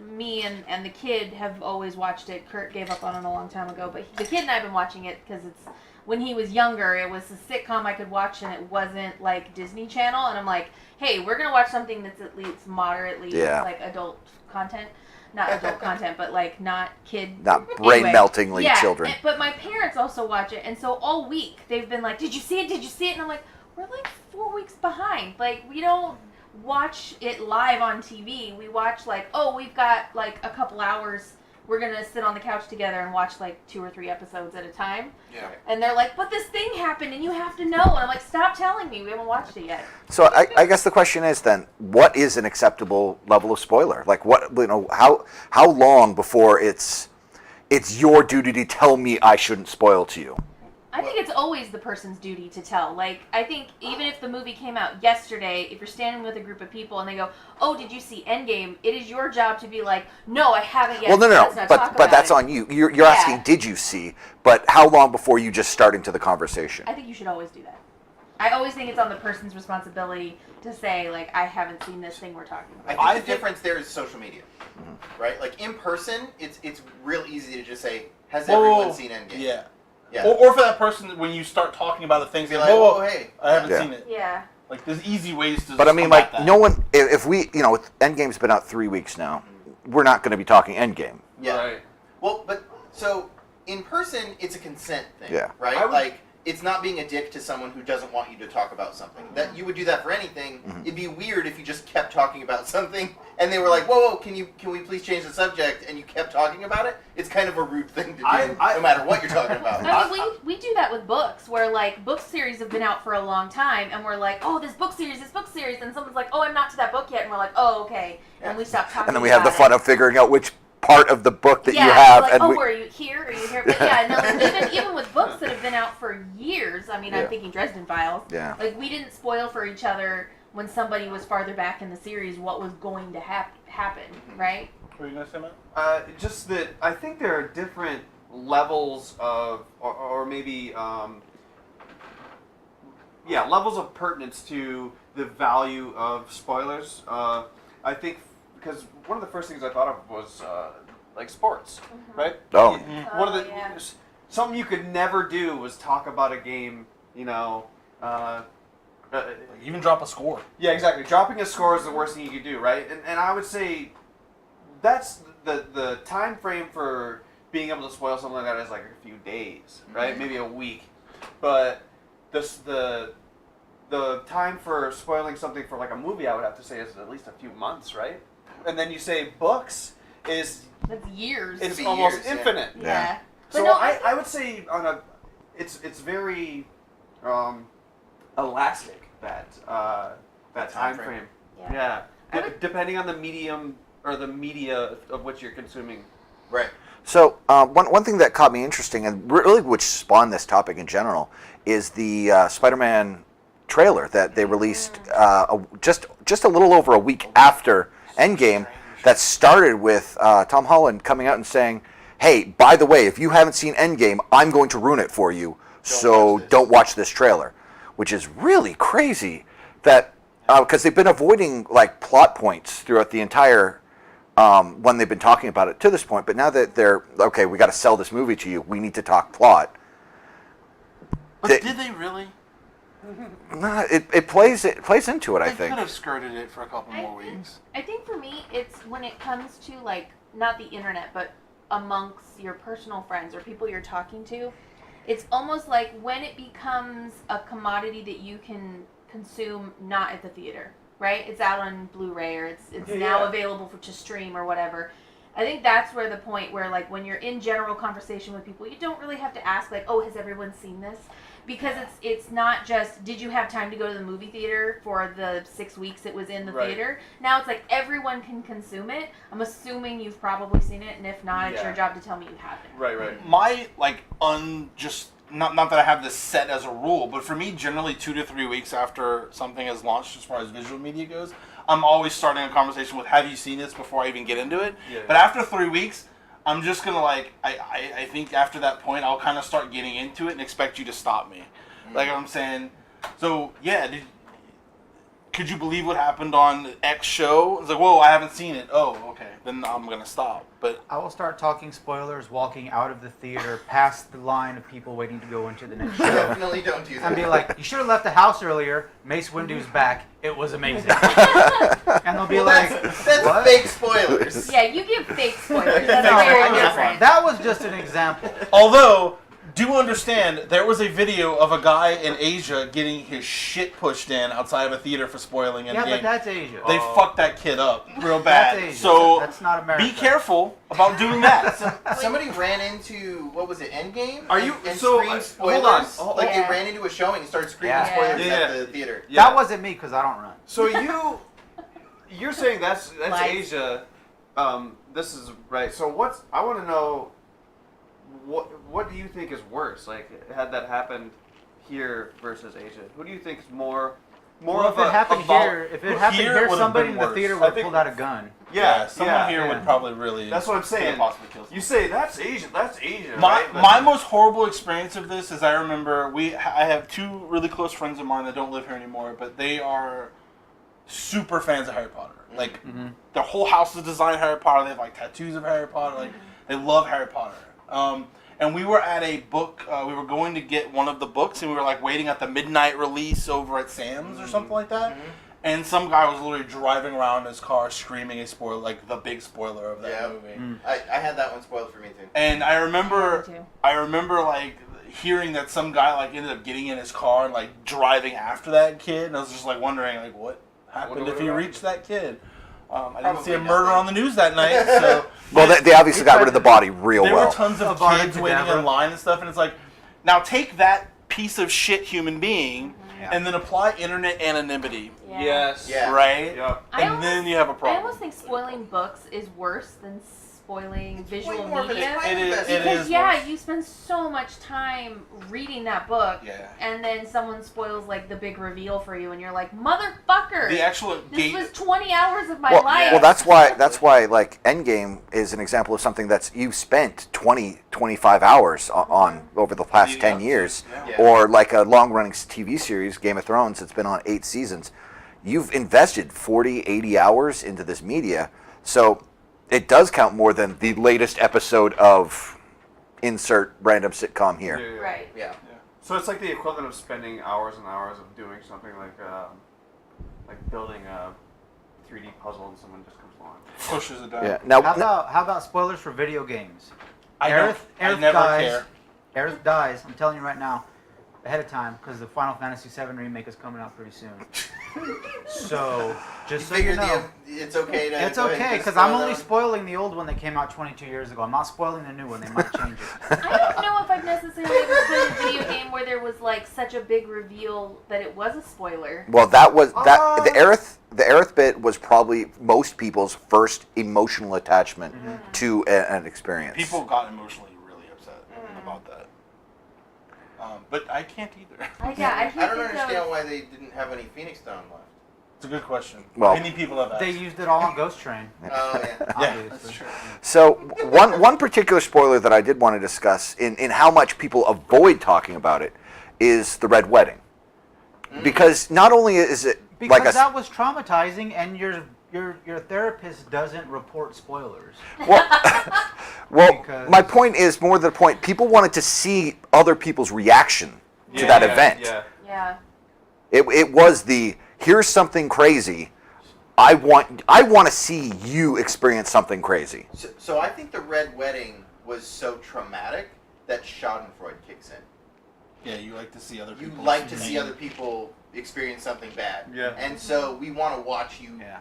me and the kid have always watched it. Kurt gave up on it a long time ago, but the kid and I have been watching it because it's when he was younger. It was a sitcom I could watch, and it wasn't like Disney Channel. And I'm like, hey, we're gonna watch something that's at least moderately Yeah. adult content. not adult content, but like not kid. Not brain-meltingly yeah, children. But my parents also watch it, and so all week they've been like, "Did you see it? Did you see it?" And I'm like, "We're like 4 weeks behind. Like we don't watch it live on TV. We watch like, oh, we've got like a couple hours. We're gonna sit on the couch together and watch like 2 or 3 episodes at a time." Yeah. And they're like, "But this thing happened, and you have to know." And I'm like, "Stop telling me. We haven't watched it yet." So I guess the question is then, what is an acceptable level of spoiler? Like what, how long before it's your duty to tell me I shouldn't spoil to you? I think it's always the person's duty to tell. Like, I think even if the movie came out yesterday, if you're standing with a group of people and they go, "Oh, did you see Endgame?" It is your job to be like, "No, I haven't yet." Well, no, Let's not talk but about that's it." on you. You're asking, did you see? But how long before you just start into the conversation? I think you should always do that. I always think it's on the person's responsibility to say, like, "I haven't seen this thing we're talking about." I think the difference there is social media, right? Like in person, it's real easy to just say, "Has everyone seen Endgame?" Yeah. Yeah. Or for that person, when you start talking about the things, Be like, like, whoa, "Oh, hey, I haven't Yeah. seen it." Yeah. Like, there's easy ways to. But I just mean, combat like, that. no one, if we, Endgame's been out 3 weeks now, we're not going to be talking Endgame. Yeah. Right. Well, but so in person, it's a consent thing, Yeah. right? I would- Like it's not being a dick to someone who doesn't want you to talk about something. That you would do that for anything. It'd be weird if you just kept talking about something and they were like, "Whoa, can we please change the subject?" and you kept talking about it. It's kind of a rude thing to do, no matter what you're talking about. I mean, we do that with books, where like book series have been out for a long time, and we're like, "Oh, this book series," and someone's like, "Oh, I'm not to that book yet," and we're like, "Oh, okay," and we stop talking. And then we have the about fun it. of figuring out which part of the book that yeah, you have. like, And "Oh, we, were you here? Are you here?" But yeah, no, even with books that have been out for years. I mean, Yeah. I'm thinking Dresden Files. Yeah. Like we didn't spoil for each other when somebody was farther back in the series what was going to happen, right? What were you gonna say, Matt? Just that I think there are different levels of, or maybe, levels of pertinence to the value of spoilers. I think because one of the first things I thought of was like sports, right? Oh. One of the yeah. something you could never do was talk about a game. Like, even drop a score. Yeah, exactly. Dropping a score is the worst thing you could do, right? And I would say that's the time frame for being able to spoil something like that is like a few days, right? Maybe a week. But the time for spoiling something for like a movie, I would have to say, is at least a few months, right? And then you say books is That's years. it's be almost years, yeah. infinite. yeah. But So no, I would say it's very elastic that time time frame. frame. Yeah. I would- Depending on the medium or the media of which you're consuming. Right. So one thing that caught me interesting, and really which spawned this topic in general, is the Spider-Man trailer that they released just a little over a week after Endgame. That started with Tom Holland coming out and saying, "Hey, by the way, if you haven't seen Endgame, I'm going to ruin it for you. So don't watch this trailer," which is really crazy. That because they've been avoiding like plot points throughout the entire when they've been talking about it to this point, but now that they're okay, we got to sell this movie to you. We need to talk plot. But did they really? Nah, it plays into it. I They think. could have skirted it for a couple I more think- weeks. I think for me, it's when it comes to like not the internet, but amongst your personal friends or people you're talking to. It's almost like when it becomes a commodity that you can consume not at the theater, right? It's out on Blu-ray or it's now available to stream or whatever. I think that's where the point where like when you're in general conversation with people, you don't really have to ask like, "Oh, has everyone seen this?" Because it's not just, did you have time to go to the movie theater for the 6 weeks it was in the theater? Now it's like everyone can consume it. I'm assuming you've probably seen it, and if not, it's your job to tell me you haven't. Right. My not that I have this set as a rule, but for me, generally 2 to 3 weeks after something has launched, as far as visual media goes, I'm always starting a conversation with, "Have you seen this?" before I even get into it. Yeah. But after 3 weeks, I'm just gonna I think after that point, I'll kind of start getting into it and expect you to stop me. Like I'm saying, so yeah, could you believe what happened on X show? It's like, whoa, I haven't seen it. Oh, okay, then I'm gonna stop. But I will start talking spoilers walking out of the theater past the line of people waiting to go into the next show. Definitely don't do that. And be like, you should have left the house earlier. Mace Windu's back. It was amazing. And they'll be like, that's what? fake spoilers. Yeah, you give fake spoilers. That's No, very I get different. that was just an example. although, do understand, there was a video of a guy in Asia getting his shit pushed in outside of a theater for spoiling Yeah, Endgame. but that's Asia. They fucked that kid up real bad. That's Asia. So That's not America. be careful about doing that. Somebody ran into, what was it, Endgame? Are you- and so, screamed spoilers? hold on, hold Like on. they ran into a showing and started screaming Yeah. spoilers Yeah. at the theater. Yeah. That wasn't me because I don't run. So you're saying that's Lies. Asia. This is right. So I want to know what do you think is worse? Like, had that happened here versus Asia, who do you think is more Well, of if it happened here, Here here, would've somebody been in the worse. theater I would have think- pulled out a gun. Someone here yeah. would probably really. That's what I'm saying. possibly kill someone. You say that's Asia. That's Asia. My right? But- my most horrible experience of this is I remember I have two really close friends of mine that don't live here anymore, but they are super fans of Harry Potter. Like their whole house is designed Harry Potter. They have like tattoos of Harry Potter. Like they love Harry Potter. And we were at a book. We were going to get one of the books, and we were like waiting at the midnight release over at Sam's or something like that. And some guy was literally driving around in his car screaming a spoiler, like the big spoiler of that movie. I had that one spoiled for me too. And I remember, Me too. like hearing that some guy like ended up getting in his car and like driving after that kid, and I was just like wondering like what happened Wonder if what he happened. reached that kid. I didn't Probably see a murder nothing. on the news that night, so Well, they obviously got rid of the body real there well. were tons of Avada kids waiting Kedavra. in line and stuff, and it's like, now take that piece of shit human being Yeah. and then apply internet anonymity, Yeah. Yes. Yeah. right? Yep. I And almost- then you have a I problem. almost think spoiling books is worse than spoiling visual Way more of an media. explain It is- investment. it Because is yeah, worse. you spend so much time reading that book, Yeah. and then someone spoils like the big reveal for you, and you're like, motherfucker! The actual This gate. was 20 hours of my Well, life. well, that's why like Endgame is an example of something that's you've spent 20, 25 hours on over the past Leading 10 up to, years. yeah. Or like a long-running TV series, Game of Thrones, it's been on 8 seasons. You've invested 40, 80 hours into this media, so it does count more than the latest episode of insert random sitcom here. Yeah, yeah. Right. Yeah. So it's like the equivalent of spending hours and hours of doing something like building a 3D puzzle and someone just comes along. pushes it down. Yeah. Now, How about spoilers for video games? I Aerith never dies. care. Aerith dies. I'm telling you right now, ahead of time, because the Final Fantasy VII remake is coming out pretty soon. So just so you Figured know, it's okay to. it's go ahead okay and because spoil I'm that only one. spoiling the old one that came out 22 years ago. I'm not spoiling the new one. They might change it. I don't know if I've necessarily ever played a video game where there was like such a big reveal that it was a spoiler. well, that was that the Aerith bit was probably most people's first emotional attachment to an experience. People got emotionally really upset about that. But I can't either. I I don't think that understand why they didn't have any Phoenix Stone left. It's a good question. Well- Many people have asked. They used it all on Ghost Train. Oh yeah. yeah, obviously. that's true. So one particular spoiler that I did want to discuss in how much people avoid talking about it is the Red Wedding, because not only is it Because like a that was traumatizing, and your therapist doesn't report spoilers. well, because- my point is more the point. People wanted to see other people's reaction to that event. Yeah. Yeah. It was the here's something crazy. I want to see you experience something crazy. So I think the Red Wedding was so traumatic that Schadenfreude kicks in. Yeah, you like to see other You people. like to see other people experience something bad. Yeah. And so we want to watch you Yeah.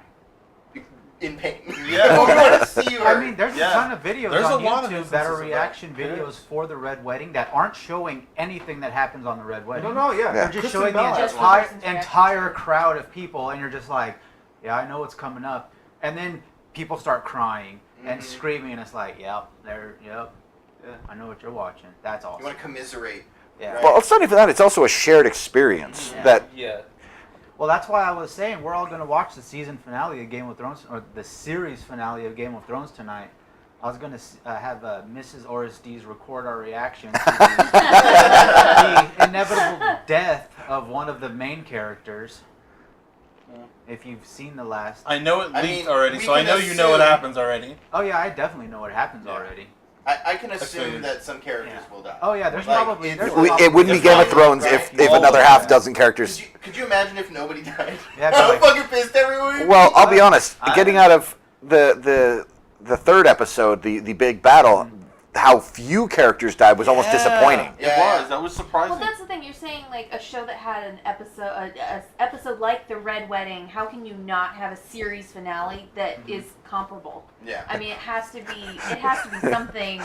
in pain. Yeah. We want to see you. I mean, there's Yeah. a ton of videos There's on a lot of YouTube that are instances of that. reaction videos for the Red Wedding that aren't showing anything that happens on the Red Wedding. No, yeah. Yeah. They're just Kristen showing the Bell has Just one. one person's entire reaction. crowd of people, and you're just like, yeah, I know what's coming up. And then people start crying and Mhm. screaming, and it's like, yep, Yeah. I know what you're watching. That's You awesome. want to commiserate. Yeah. Right. Well, it's not even that. It's also a shared experience Yeah. that Yeah. Well, that's why I was saying we're all going to watch the season finale of Game of Thrones, or the series finale of Game of Thrones tonight. I was going to have Mrs. Oreztes record our reaction to the inevitable death of one of the main characters. If you've seen the last... I know it I leaked mean, already, we so I can know you know what assume- happens already. Oh yeah, I definitely know what happens Yeah. already. I can That's assume it. that some characters will die. Oh yeah, there's Like, probably... it's- There's We- probably- It wouldn't be It's Game of fine, Thrones right? if All another of half that. dozen characters. Could you imagine if nobody died? Yeah, I'm like- fucking pissed every week. Well, I'll be honest. I- Getting out of the third episode, the big battle, how few characters died was almost disappointing. It Yeah. was. That was surprising. Well, that's the thing. You're saying like a show that had an episode, a episode like The Red Wedding. How can you not have a series finale that is comparable? Yeah. I mean, it has to be. It has to be something.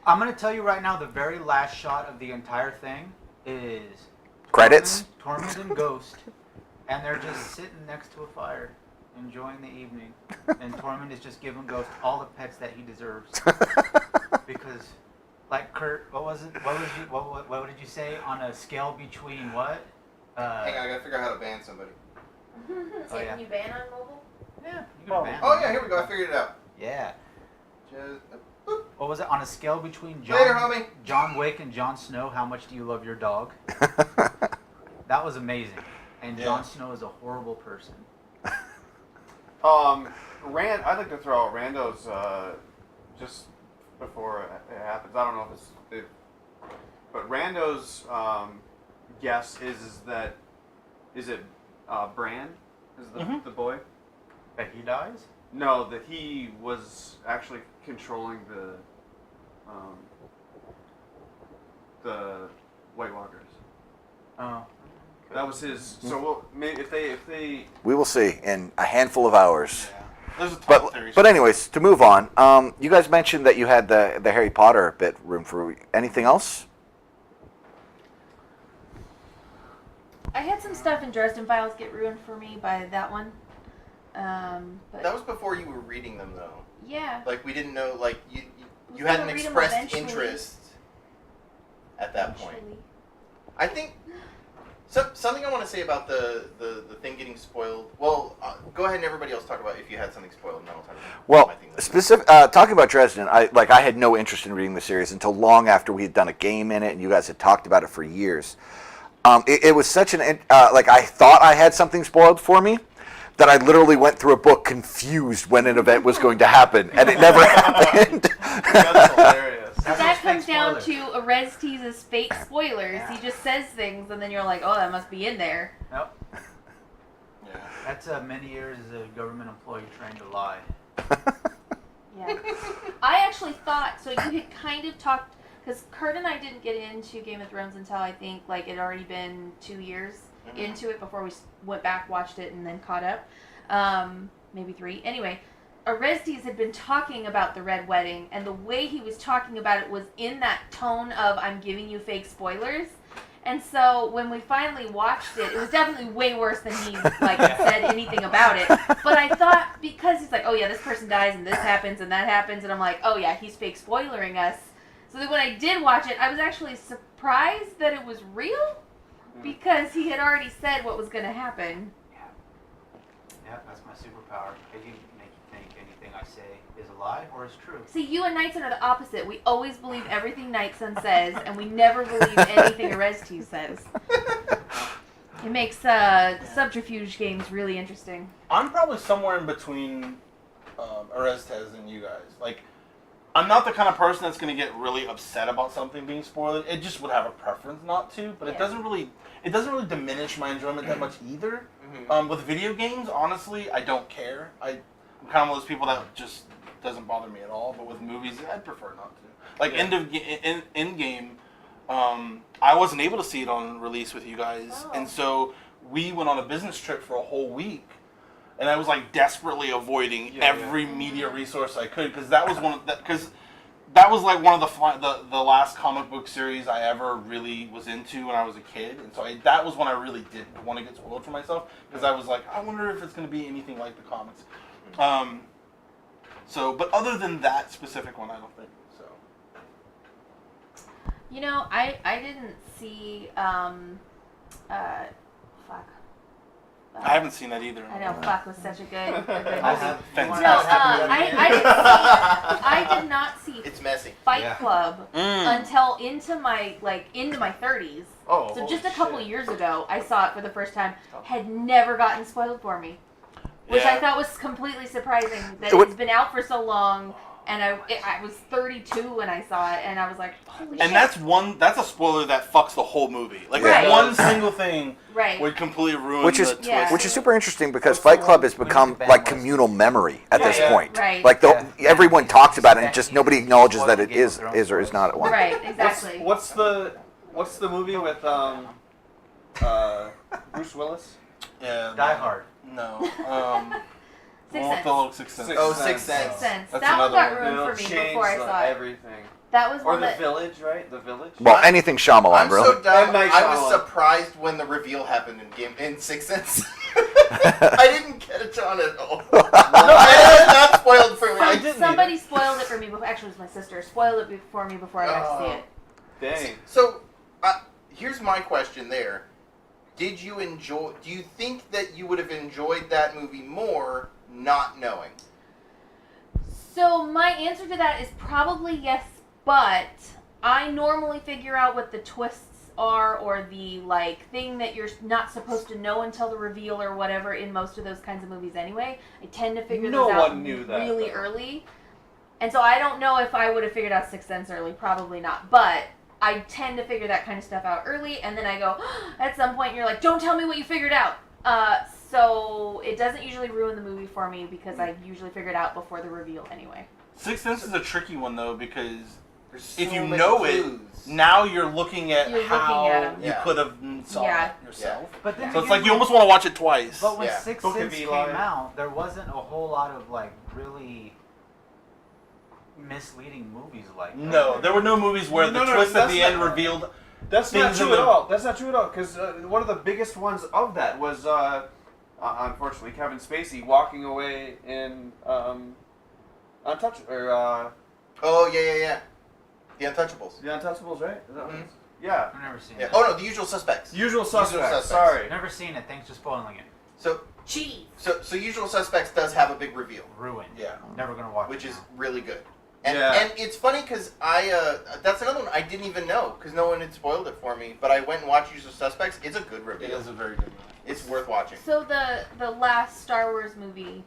I'm gonna tell you right now, the very last shot of the entire thing is... Credits? Tormund and Ghost, and they're just sitting next to a fire, enjoying the evening. And Tormund is just giving Ghost all the pets that he deserves. Because, like Kurt, what was it? What did you say on a scale between what? Hang on, I gotta figure out how to ban somebody. So yeah. Can you ban on mobile? Yeah. You can ban Oh them. yeah, here we go. I figured it out. Yeah. Just, What was it on a scale between Later, homie. John Wick and Jon Snow? How much do you love your dog? That was amazing. And Yeah. Jon Snow is a horrible person. I'd like to throw out Rando's just before it happens. I don't know but Rando's guess is that it Bran is the boy? That he dies? No, that he was actually controlling the White Walkers. Oh. That was his. So if they We will see in a handful of hours. Yeah. There's a ton of theories. But anyways, to move on, you guys mentioned that you had the Harry Potter bit room for anything else? I had some stuff in Dresden Files get ruined for me by that one. But that was before you were reading them, though. yeah. Like we didn't know. Like you was hadn't gonna read 'em expressed eventually. interest at that point. Actually. I think something I want to say about the thing getting spoiled. Well, go ahead and everybody else talk about if you had something spoiled, and then I'll talk about Well, my thing later. specific talking about Dresden, I had no interest in reading the series until long after we had done a game in it, and you guys had talked about it for years. It was such an I thought I had something spoiled for me that I literally went through a book confused when an event was going to happen, and it never happened. that's hilarious. That's That those fake comes down spoilers. to Oreztes' fake spoilers. Yeah. He just says things, and then you're like, "Oh, that must be in there." Yep. Yeah. That's many years as a government employee trained to lie. Yeah. I actually thought so. You had kind of talked because Kurt and I didn't get into Game of Thrones until I think like it had already been 2 years into it before we went back, watched it, and then caught up. Maybe 3. Anyway, Oreztes had been talking about the Red Wedding, and the way he was talking about it was in that tone of "I'm giving you fake spoilers." And so when we finally watched it, it was definitely way worse than he said anything about it. But I thought because he's like, "Oh yeah, this person dies and this happens and that happens," and I'm like, "Oh yeah, he's fake spoilering us." So then when I did watch it, I was actually surprised that it was real because he had already said what was going to happen. Yeah, that's my superpower. It can make you think anything I say is a lie or is true. See, you and Nightson are the opposite. We always believe everything Nightson says, and we never believe anything Oreztes says. It makes subterfuge games really interesting. I'm probably somewhere in between Oreztes and you guys. Like, I'm not the kind of person that's going to get really upset about something being spoiled. It just would have a preference not to, but it doesn't really diminish my enjoyment that much either. With video games, honestly, I don't care. I'm kind of one of those people that just doesn't bother me at all. But with movies, I'd prefer not to. Like end game, I wasn't able to see it on release with you guys, and so we went on a business trip for a whole week. And I was like desperately avoiding every media resource I could because that was like one of the last comic book series I ever really was into when I was a kid, and so that was when I really did want to get spoiled for myself because I was like, I wonder if it's going to be anything like the comics. But other than that specific one, I don't think so. You know, I didn't see fuck. I haven't seen that either. I know fuck was such a good movie. I have, Fantastic. No, I did not see see It's messy. Fight Yeah. Club until into my 30s. Oh, So holy just a couple shit. years ago, I saw it for the first time. Had never gotten spoiled for me, which I thought was completely surprising. That it's been out for so long, and I was 32 when I saw it, and I was like, holy shit. And that's a spoiler that fucks the whole movie. Like Right. one single thing right. would completely ruin Which is the twist. Yeah. which is super interesting because What's the Fight Club one has when become you ban like Western? communal memory at Yeah, this yeah. point. Right. Like Yeah. everyone talks about it, and just Exactly. nobody acknowledges that it Game of is Thrones or is not at one. Right, exactly. What's the movie with Bruce Willis? Yeah. Die Hard. No. Sixth One with Sense. the little Sixth Sense. Oh, Sixth Sense. Sixth Sense. That's That one another got one. ruined They'll for me change before I saw it. everything. That was Or one The that. Village, right? The Village. Well, anything Shyamalan, I'm really. so dumb. M. Night I was Shyamalan. surprised when the reveal happened in Sixth Sense. I didn't catch on at all. No, it was not spoiled for me. I didn't. Somebody spoiled it for me before. Actually, it was my sister. Spoiled it for me before I got to see it. Dang. So, here's my question there. Do you think that you would have enjoyed that movie more not knowing? So my answer to that is probably yes, but I normally figure out what the twists are or the thing that you're not supposed to know until the reveal or whatever in most of those kinds of movies anyway. I tend to figure No those out one knew that, really though. early. And so I don't know if I would have figured out Sixth Sense early, probably not. But I tend to figure that kind of stuff out early, and then I go, at some point you're like, don't tell me what you figured out. So it doesn't usually ruin the movie for me because I usually figure it out before the reveal anyway. Sixth Sense is a tricky one though because There's so if you many know clues. it, now you're looking at You're looking how at 'em. you Yeah. could have saw Yeah. it yourself. But then So it's again, like you almost want to watch it twice. But when Yeah. Sixth Book of Sense came Eli. out, there wasn't a whole lot of really misleading movies like that. No, there were no movies where the No, twist at that's the end not- revealed. That's not Things in true at the- all. That's not true at all. Because one of the biggest ones of that was, unfortunately, Kevin Spacey walking away in Oh yeah. The Untouchables. The Untouchables, right? Is that what it Mhm. is? Yeah. I've never seen Yeah. it. Oh no, The Usual Suspects. Usual Suspects. Suspects. Sorry. Never seen it. Thanks for spoiling it. So Cheese. Usual Suspects does have a big reveal, Ruined. Yeah. Never gonna watch which it is now. really good. And Yeah. and it's funny because that's another one I didn't even know because no one had spoiled it for me. But I went and watched Usual Suspects. It's a good It reveal. is a very good movie. It's worth watching. So the last Star Wars movie,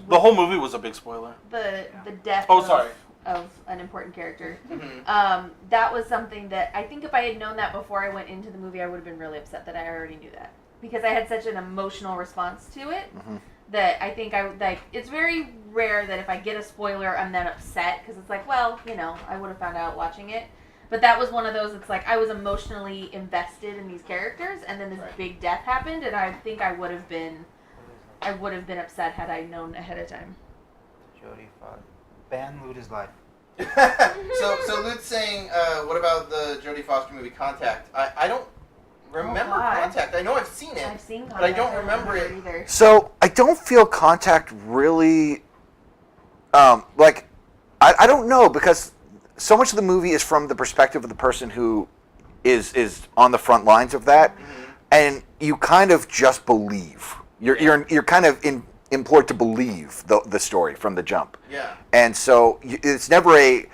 The whole movie was a big spoiler. the death Oh, sorry. of an important character. Mhm. That was something that I think if I had known that before I went into the movie, I would have been really upset that I already knew that because I had such an emotional response to it that I think it's very rare that if I get a spoiler, I'm then upset because it's like, well, I would have found out watching it. But that was one of those. It's like I was emotionally invested in these characters, and then this Right. big death happened, and I think I would have been upset had I known ahead of time. Jodie Foster. Ban Loot his life. so Luke's saying, what about the Jodie Foster movie Contact? I don't remember God. Contact. I know I've seen it. I've seen But I don't Contact, remember it. either. So I don't feel Contact really, I don't know because so much of the movie is from the perspective of the person who is on the front lines of that, and you kind of just believe. You're kind of implored to believe the story from the jump. Yeah. And so it's never I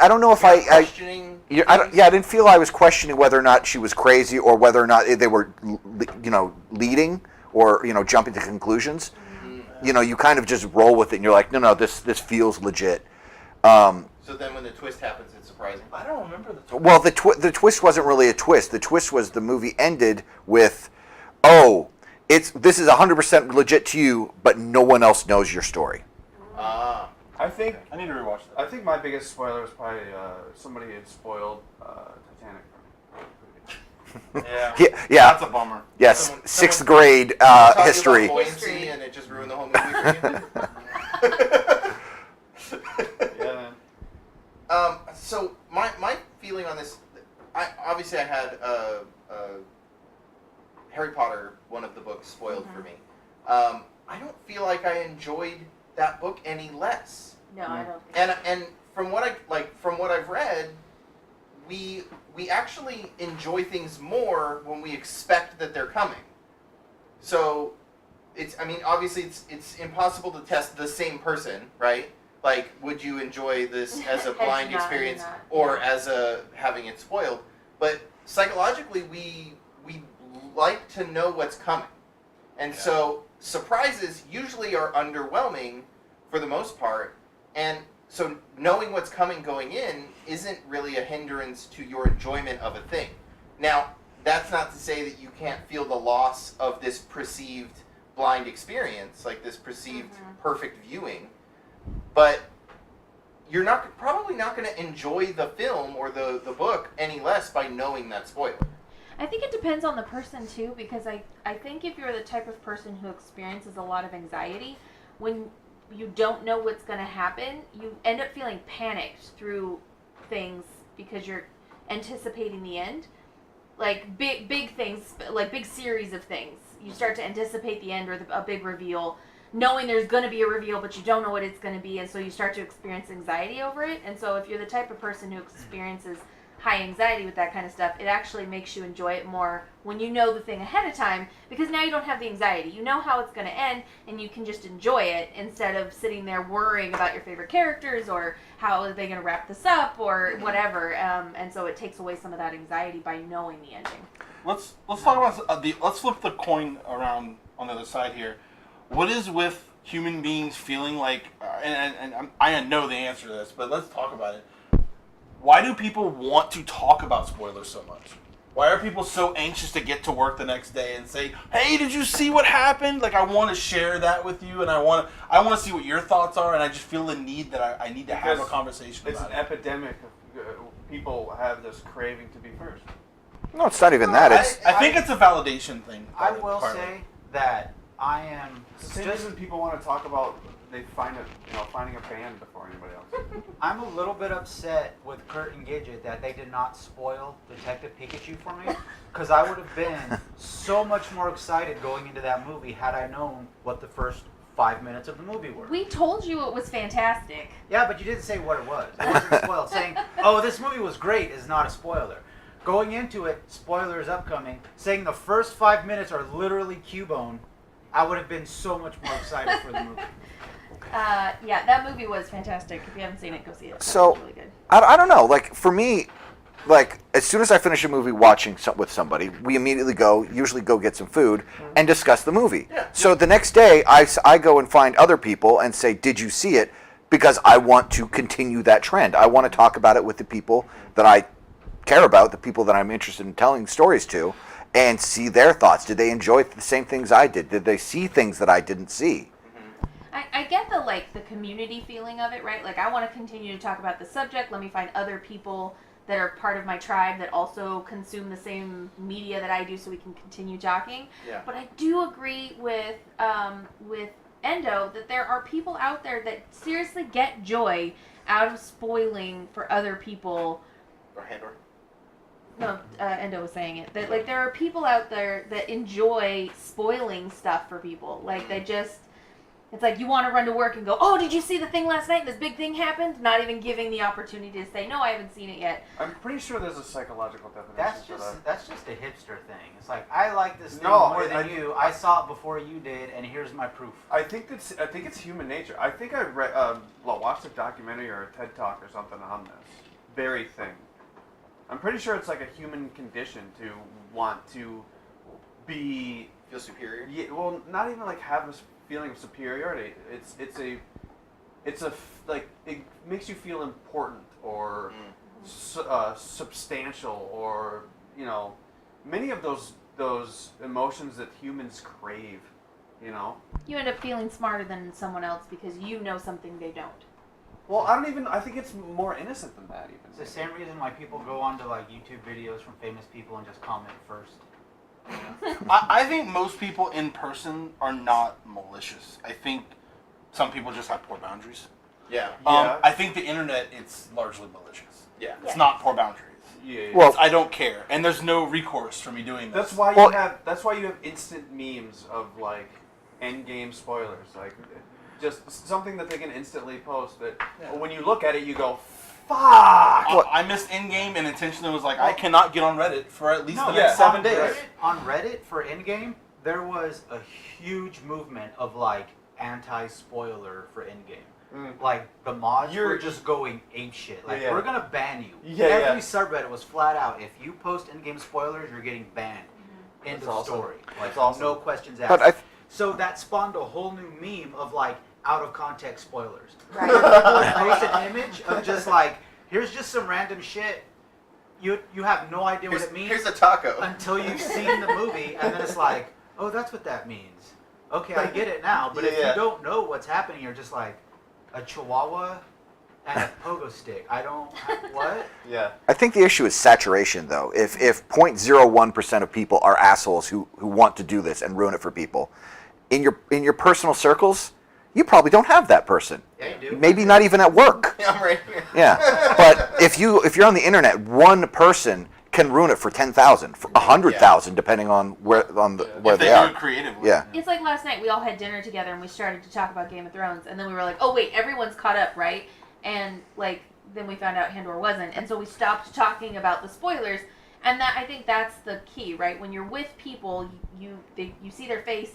don't know if I questioning. I didn't feel I was questioning whether or not she was crazy or whether or not they were, leading or, jumping to conclusions. You kind of just roll with it and you're like, no, this feels legit. So then when the twist happens, it's surprising. I don't remember the twist. Well, the twist wasn't really a twist. The twist was the movie ended with, this is 100% legit to you, but no one else knows your story. Ah. I think I need to rewatch that. I think my biggest spoiler was probably somebody had spoiled Titanic for me. Yeah. Yeah. That's a bummer. Yes, Someone- sixth someone- grade Talking history. about buoyancy, History. and it just ruined the whole movie for you. Yeah. So my feeling on this, I had Harry Potter, one of the books, spoiled for me. I don't feel like I enjoyed that book any less. No, I don't think. And from what I've read, we actually enjoy things more when we expect that they're coming. So obviously it's impossible to test the same person, right? Like, would you enjoy this as a Heads blind nodding, experience not. or as a having it spoiled? But psychologically, we like to know what's coming, and so surprises usually are underwhelming for the most part, and so knowing what's coming going in isn't really a hindrance to your enjoyment of a thing. Now, that's not to say that you can't feel the loss of this perceived blind experience, like this perceived perfect viewing, but you're probably not going to enjoy the film or the book any less by knowing that spoiler. I think it depends on the person too, because I think if you're the type of person who experiences a lot of anxiety, when you don't know what's going to happen, you end up feeling panicked through things because you're anticipating the end. Like big things, like big series of things. You start to anticipate the end or a big reveal, knowing there's going to be a reveal, but you don't know what it's going to be, and so you start to experience anxiety over it. And so if you're the type of person who experiences high anxiety with that kind of stuff, it actually makes you enjoy it more when you know the thing ahead of time, because now you don't have the anxiety. You know how it's going to end, and you can just enjoy it instead of sitting there worrying about your favorite characters or how are they going to wrap this up or whatever. And so it takes away some of that anxiety by knowing the ending. Let's talk about let's flip the coin around on the other side here. What is with human beings feeling like, and I know the answer to this, but let's talk about it. Why do people want to talk about spoilers so much? Why are people so anxious to get to work the next day and say, "Hey, did you see what happened?" Like, I want to share that with you, and I want to see what your thoughts are, and I just feel the need that I need to have a conversation It's about an it. epidemic of people have this craving to be first. No, it's not even that. It's I think it's a validation thing. I will partly. say that I am It's the same just reason people want to talk about finding a band before anybody else. I'm a little bit upset with Kurt and Gigett that they did not spoil Detective Pikachu for me, because I would have been so much more excited going into that movie had I known what the first 5 minutes of the movie were. We told you it was fantastic. Yeah, but you didn't say what it was. It wasn't spoiled. Saying, "Oh, this movie was great," is not a spoiler. Going into it, spoilers upcoming, saying the first 5 minutes are literally Cubone, I would have been so much more excited for the movie. Yeah, that movie was fantastic. If you haven't seen it, go see it. So- It's really good. I don't know. Like, for me, like, as soon as I finish a movie watching with somebody, we immediately usually go get some food and discuss the movie. Yeah. So the next day, I go and find other people and say, "Did you see it?" Because I want to continue that trend. I want to talk about it with the people that I care about, the people that I'm interested in telling stories to, and see their thoughts. Did they enjoy the same things I did? Did they see things that I didn't see? I get the community feeling of it, right? Like, I want to continue to talk about the subject. Let me find other people that are part of my tribe that also consume the same media that I do, so we can continue talking. Yeah. But I do agree with Endo that there are people out there that seriously get joy out of spoiling for other people. Or Handor. No, Endo was saying it. That, like, there are people out there that enjoy spoiling stuff for people. Like, they just... It's like you want to run to work and go, "Oh, did you see the thing last night? This big thing happened?" Not even giving the opportunity to say, "No, I haven't seen it yet." I'm pretty sure there's a psychological definition for that. That's just a hipster thing. It's like, I like this thing No, more than you. I saw it before you did, and here's my proof. I think it's human nature. I think I read, watched a documentary or a TED Talk or something on this very thing. I'm pretty sure it's like a human condition to want to be. Feel superior? Yeah, well, not even like have a feeling of superiority. Like, it makes you feel important or substantial, or many of those emotions that humans crave. You end up feeling smarter than someone else because you know something they don't. Well, I think it's more innocent than that even. It's the same reason why people go onto like YouTube videos from famous people and just comment first. I think most people in person are not malicious. I think some people just have poor boundaries. Yeah. Yeah. I think the internet, it's largely malicious. Yeah. It's not poor boundaries. Yeah. Well, I don't care, and there's no recourse for me doing this. That's why you have instant memes of like endgame spoilers, like just something that they can instantly post. That when you look at it, you go, "Fuck!" I missed Endgame and intentionally was like, I cannot get on Reddit for at least the next 7 days. On Reddit for Endgame, there was a huge movement of like anti-spoiler for Endgame. like the mods You're- were just going apeshit. Like Yeah. we're gonna ban you. Yeah, Every yeah. subreddit was flat out. If you post in-game spoilers, you're getting banned. End That's of awesome. story. Like That's awesome. no questions asked. But So that spawned a whole new meme of like out of context spoilers. Right. People would post an image of just like, here's just some random shit. You have no idea what it means Here's a taco. until you've seen the movie, and then it's like, oh, that's what that means. Okay, I get it now. But if Yeah. you don't know what's happening, you're just like a chihuahua and a pogo stick. What? Yeah. I think the issue is saturation, though. If 0.01% of people are assholes who want to do this and ruin it for people, in your personal circles, you probably don't have that person. Yeah, you do. Maybe not even at work. I'm right here. Yeah, but if you're on the internet, one person can ruin it for 10,000, for 100,000, depending on where If they do are. it creatively. Yeah. It's like last night we all had dinner together and we started to talk about Game of Thrones and then we were like, oh wait, everyone's caught up, right? And like then we found out Handor wasn't, and so we stopped talking about the spoilers. And that, I think that's the key, right? When you're with people, you see their face,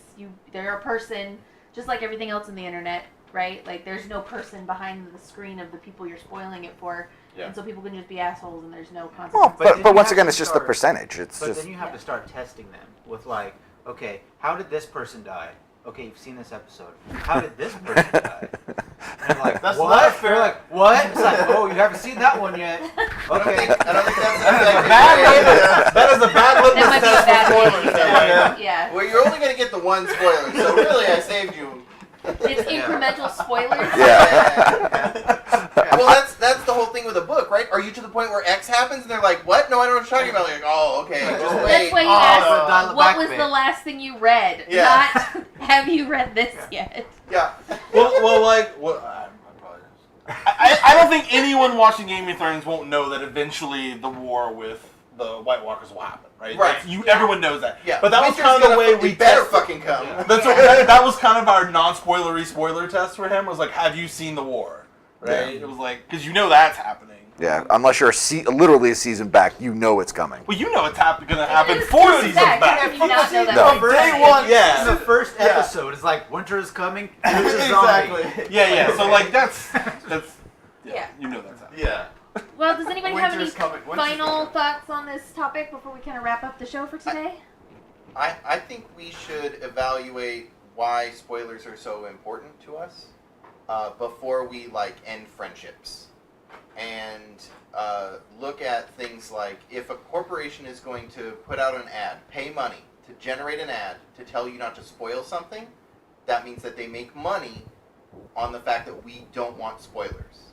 they're a person, just like everything else on the internet, right? Like there's no person behind the screen of the people you're spoiling it for, Yeah. and so people can just be assholes and there's no Well, consequence. But then but you once have again, to it's just the start- percentage. It's But just then you have to start testing them with like, okay, how did this person die? Okay, you've seen this episode. How did this person die? And you're like, That's what? not fair. You're like, what? It's like, oh, you haven't seen that one yet. Okay. I don't think that's That is a bad litmus That might be a test bad for way spoilers. to Yeah. yeah. Well, you're only going to get the one spoiler, so really I saved you. It's incremental spoilers. Yeah. Well, that's the whole thing with a book, right? Are you to the point where X happens and they're like, what? No, I don't know what you're talking about. Like, oh, okay, just wait. That's why you dial asked, it what back was bit. the last thing you read? Yeah. Not, have you read this yet? Yeah. Well, like, I don't think anyone watching Game of Thrones won't know that eventually the war with the White Walkers will happen, right? Right. Everyone knows that. Yeah. But that was Winter's kind of the gonna way fu- we it better tested- fucking come. Yeah. That's what, that was kind of our non-spoilery spoiler test for him. Was like, have you seen the war? Right. Yeah. It was like, because you know that's happening. Yeah, unless you're literally a season back, you know it's coming. Well, you know it's going to happen It's 4 seasons seasons back. back. How can you not know that? No. Like, Day one. Yeah. The first Yeah. episode is like, winter is coming. It's a zombie. Exactly. Yeah. So like that's Yeah. you know that's happening. Yeah. Well, does anybody have any Winter's coming. Winter's final coming. thoughts on this topic before we kind of wrap up the show for today? I think we should evaluate why spoilers are so important to us before we like end friendships, and look at things like if a corporation is going to put out an ad, pay money to generate an ad to tell you not to spoil something, that means that they make money on the fact that we don't want spoilers.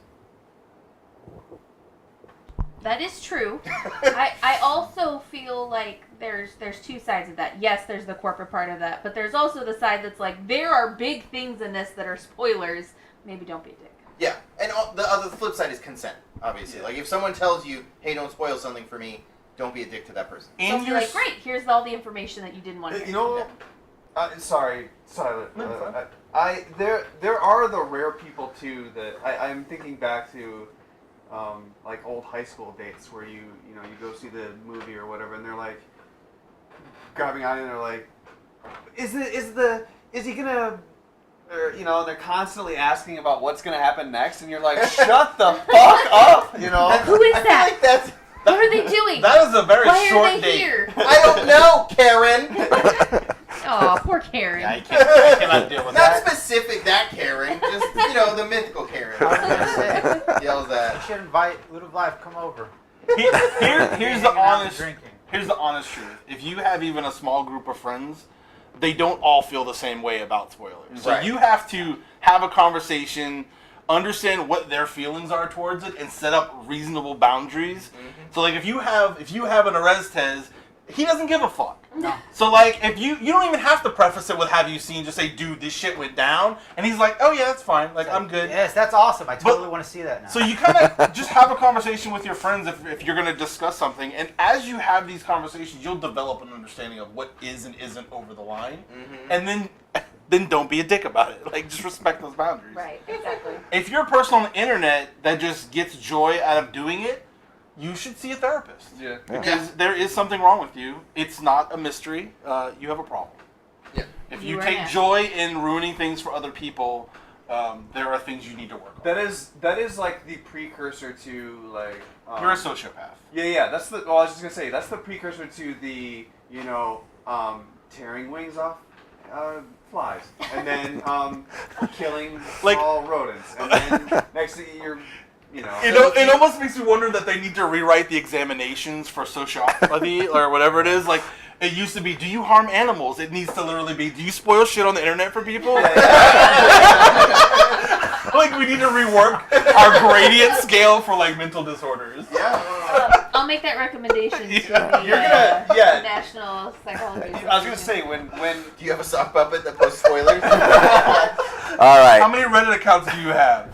That is true. I also feel like there's two sides of that. Yes, there's the corporate part of that, but there's also the side that's like there are big things in this that are spoilers. Maybe don't be a dick. Yeah, and the flip side is consent, obviously. Like if someone tells you, "Hey, don't spoil something for me," don't be a dick to that person. So be like, great, here's all the information that you didn't want to hear. You know, sorry, Silent. There are the rare people too that I'm thinking back to, like old high school dates where you go see the movie or whatever, and they're like grabbing on and they're like, is he gonna? Or, they're constantly asking about what's gonna happen next, and you're like, shut the fuck up, Who is I feel that? like that's. What are they doing? That is a very Why short are they date. here? I don't know, Karen. Oh, poor Karen. Yeah, I cannot deal with Not that. specific that Karen, just the mythical Karen. I was gonna say, Yells you at. should invite Ludo Life, come over. Here's the Hanging out and honest. drinking. Here's the honest truth. If you have even a small group of friends, they don't all feel the same way about spoilers. So Right. you have to have a conversation, understand what their feelings are towards it, and set up reasonable boundaries. Mm-hmm. So like if you have an Oreztes, he doesn't give a fuck. No. So like if you don't even have to preface it with have you seen, just say, dude, this shit went down, and he's like, oh yeah, that's fine, like I'm good. Yes, that's awesome. I totally want to see that now. So you kind of just have a conversation with your friends if you're going to discuss something, and as you have these conversations, you'll develop an understanding of what is and isn't over the line, Mm-hmm. and then don't be a dick about it. Like just respect those boundaries. Right, exactly. If you're a person on the internet that just gets joy out of doing it, you should see a therapist. Yeah. Because there is something wrong with you. It's not a mystery. You have a problem. Yeah. If You you are take an joy in ruining things for other people, there are things you need to work on. That is like the precursor to like. You're a sociopath. Yeah. That's the. Well, I was just gonna say that's the precursor to the tearing wings off flies, and then killing small rodents, and then next thing you're. It almost makes me wonder that they need to rewrite the examinations for sociopathy or whatever it is. Like, it used to be, do you harm animals? It needs to literally be, do you spoil shit on the internet for people? Like, we need to rework our gradient scale for, like, mental disorders. Yeah. I'll make that recommendation to Yeah. the You're gonna- National Psychology I was gonna say Association. when Do you have a sock puppet that posts spoilers? All right. How many Reddit accounts do you have?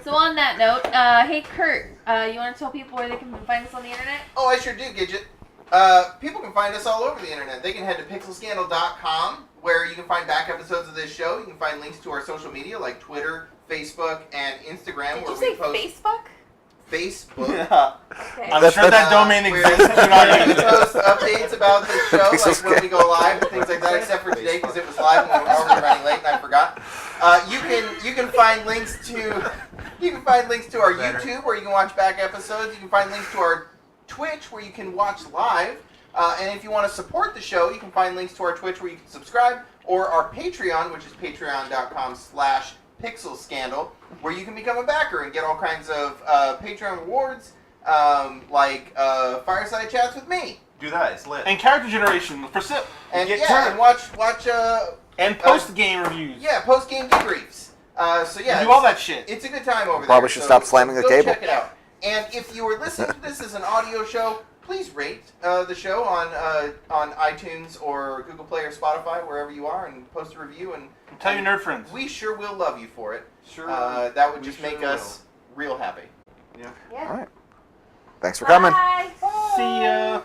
So on that note, hey Kurt, you want to tell people where they can find us on the internet? Oh, I sure do, Gigett. People can find us all over the internet. They can head to pixelscandal.com, where you can find back episodes of this show. You can find links to our social media like Twitter, Facebook, and Instagram. Did where you say we post Facebook? Facebook. Okay. I'm sure that domain Where exists. Do not we use it. post updates about the show, like when we go live and things like that. Except for today, because it was live and we were already running late, and I forgot. You can find links to our YouTube, where you can watch back episodes. You can find links to our Twitch, where you can watch live. And if you want to support the show, you can find links to our Twitch, where you can subscribe, or our Patreon, which is patreon.com/pixelscandal, where you can become a backer and get all kinds of Patreon rewards, like fireside chats with me, do that, it's lit. And character generation for SIP. and Get and watch And post-game reviews. post-game debriefs. So yeah, Do all that shit. it's a good time over there. Probably should stop slamming the go table. Check it out. And if you are listening to this as an audio show, please rate the show on iTunes or Google Play or Spotify, wherever you are, and post a review. And Tell your nerd friends. we sure will love you for it. Sure. That would We just sure make us real happy. Yeah. All right. Thanks for coming. Bye. See ya.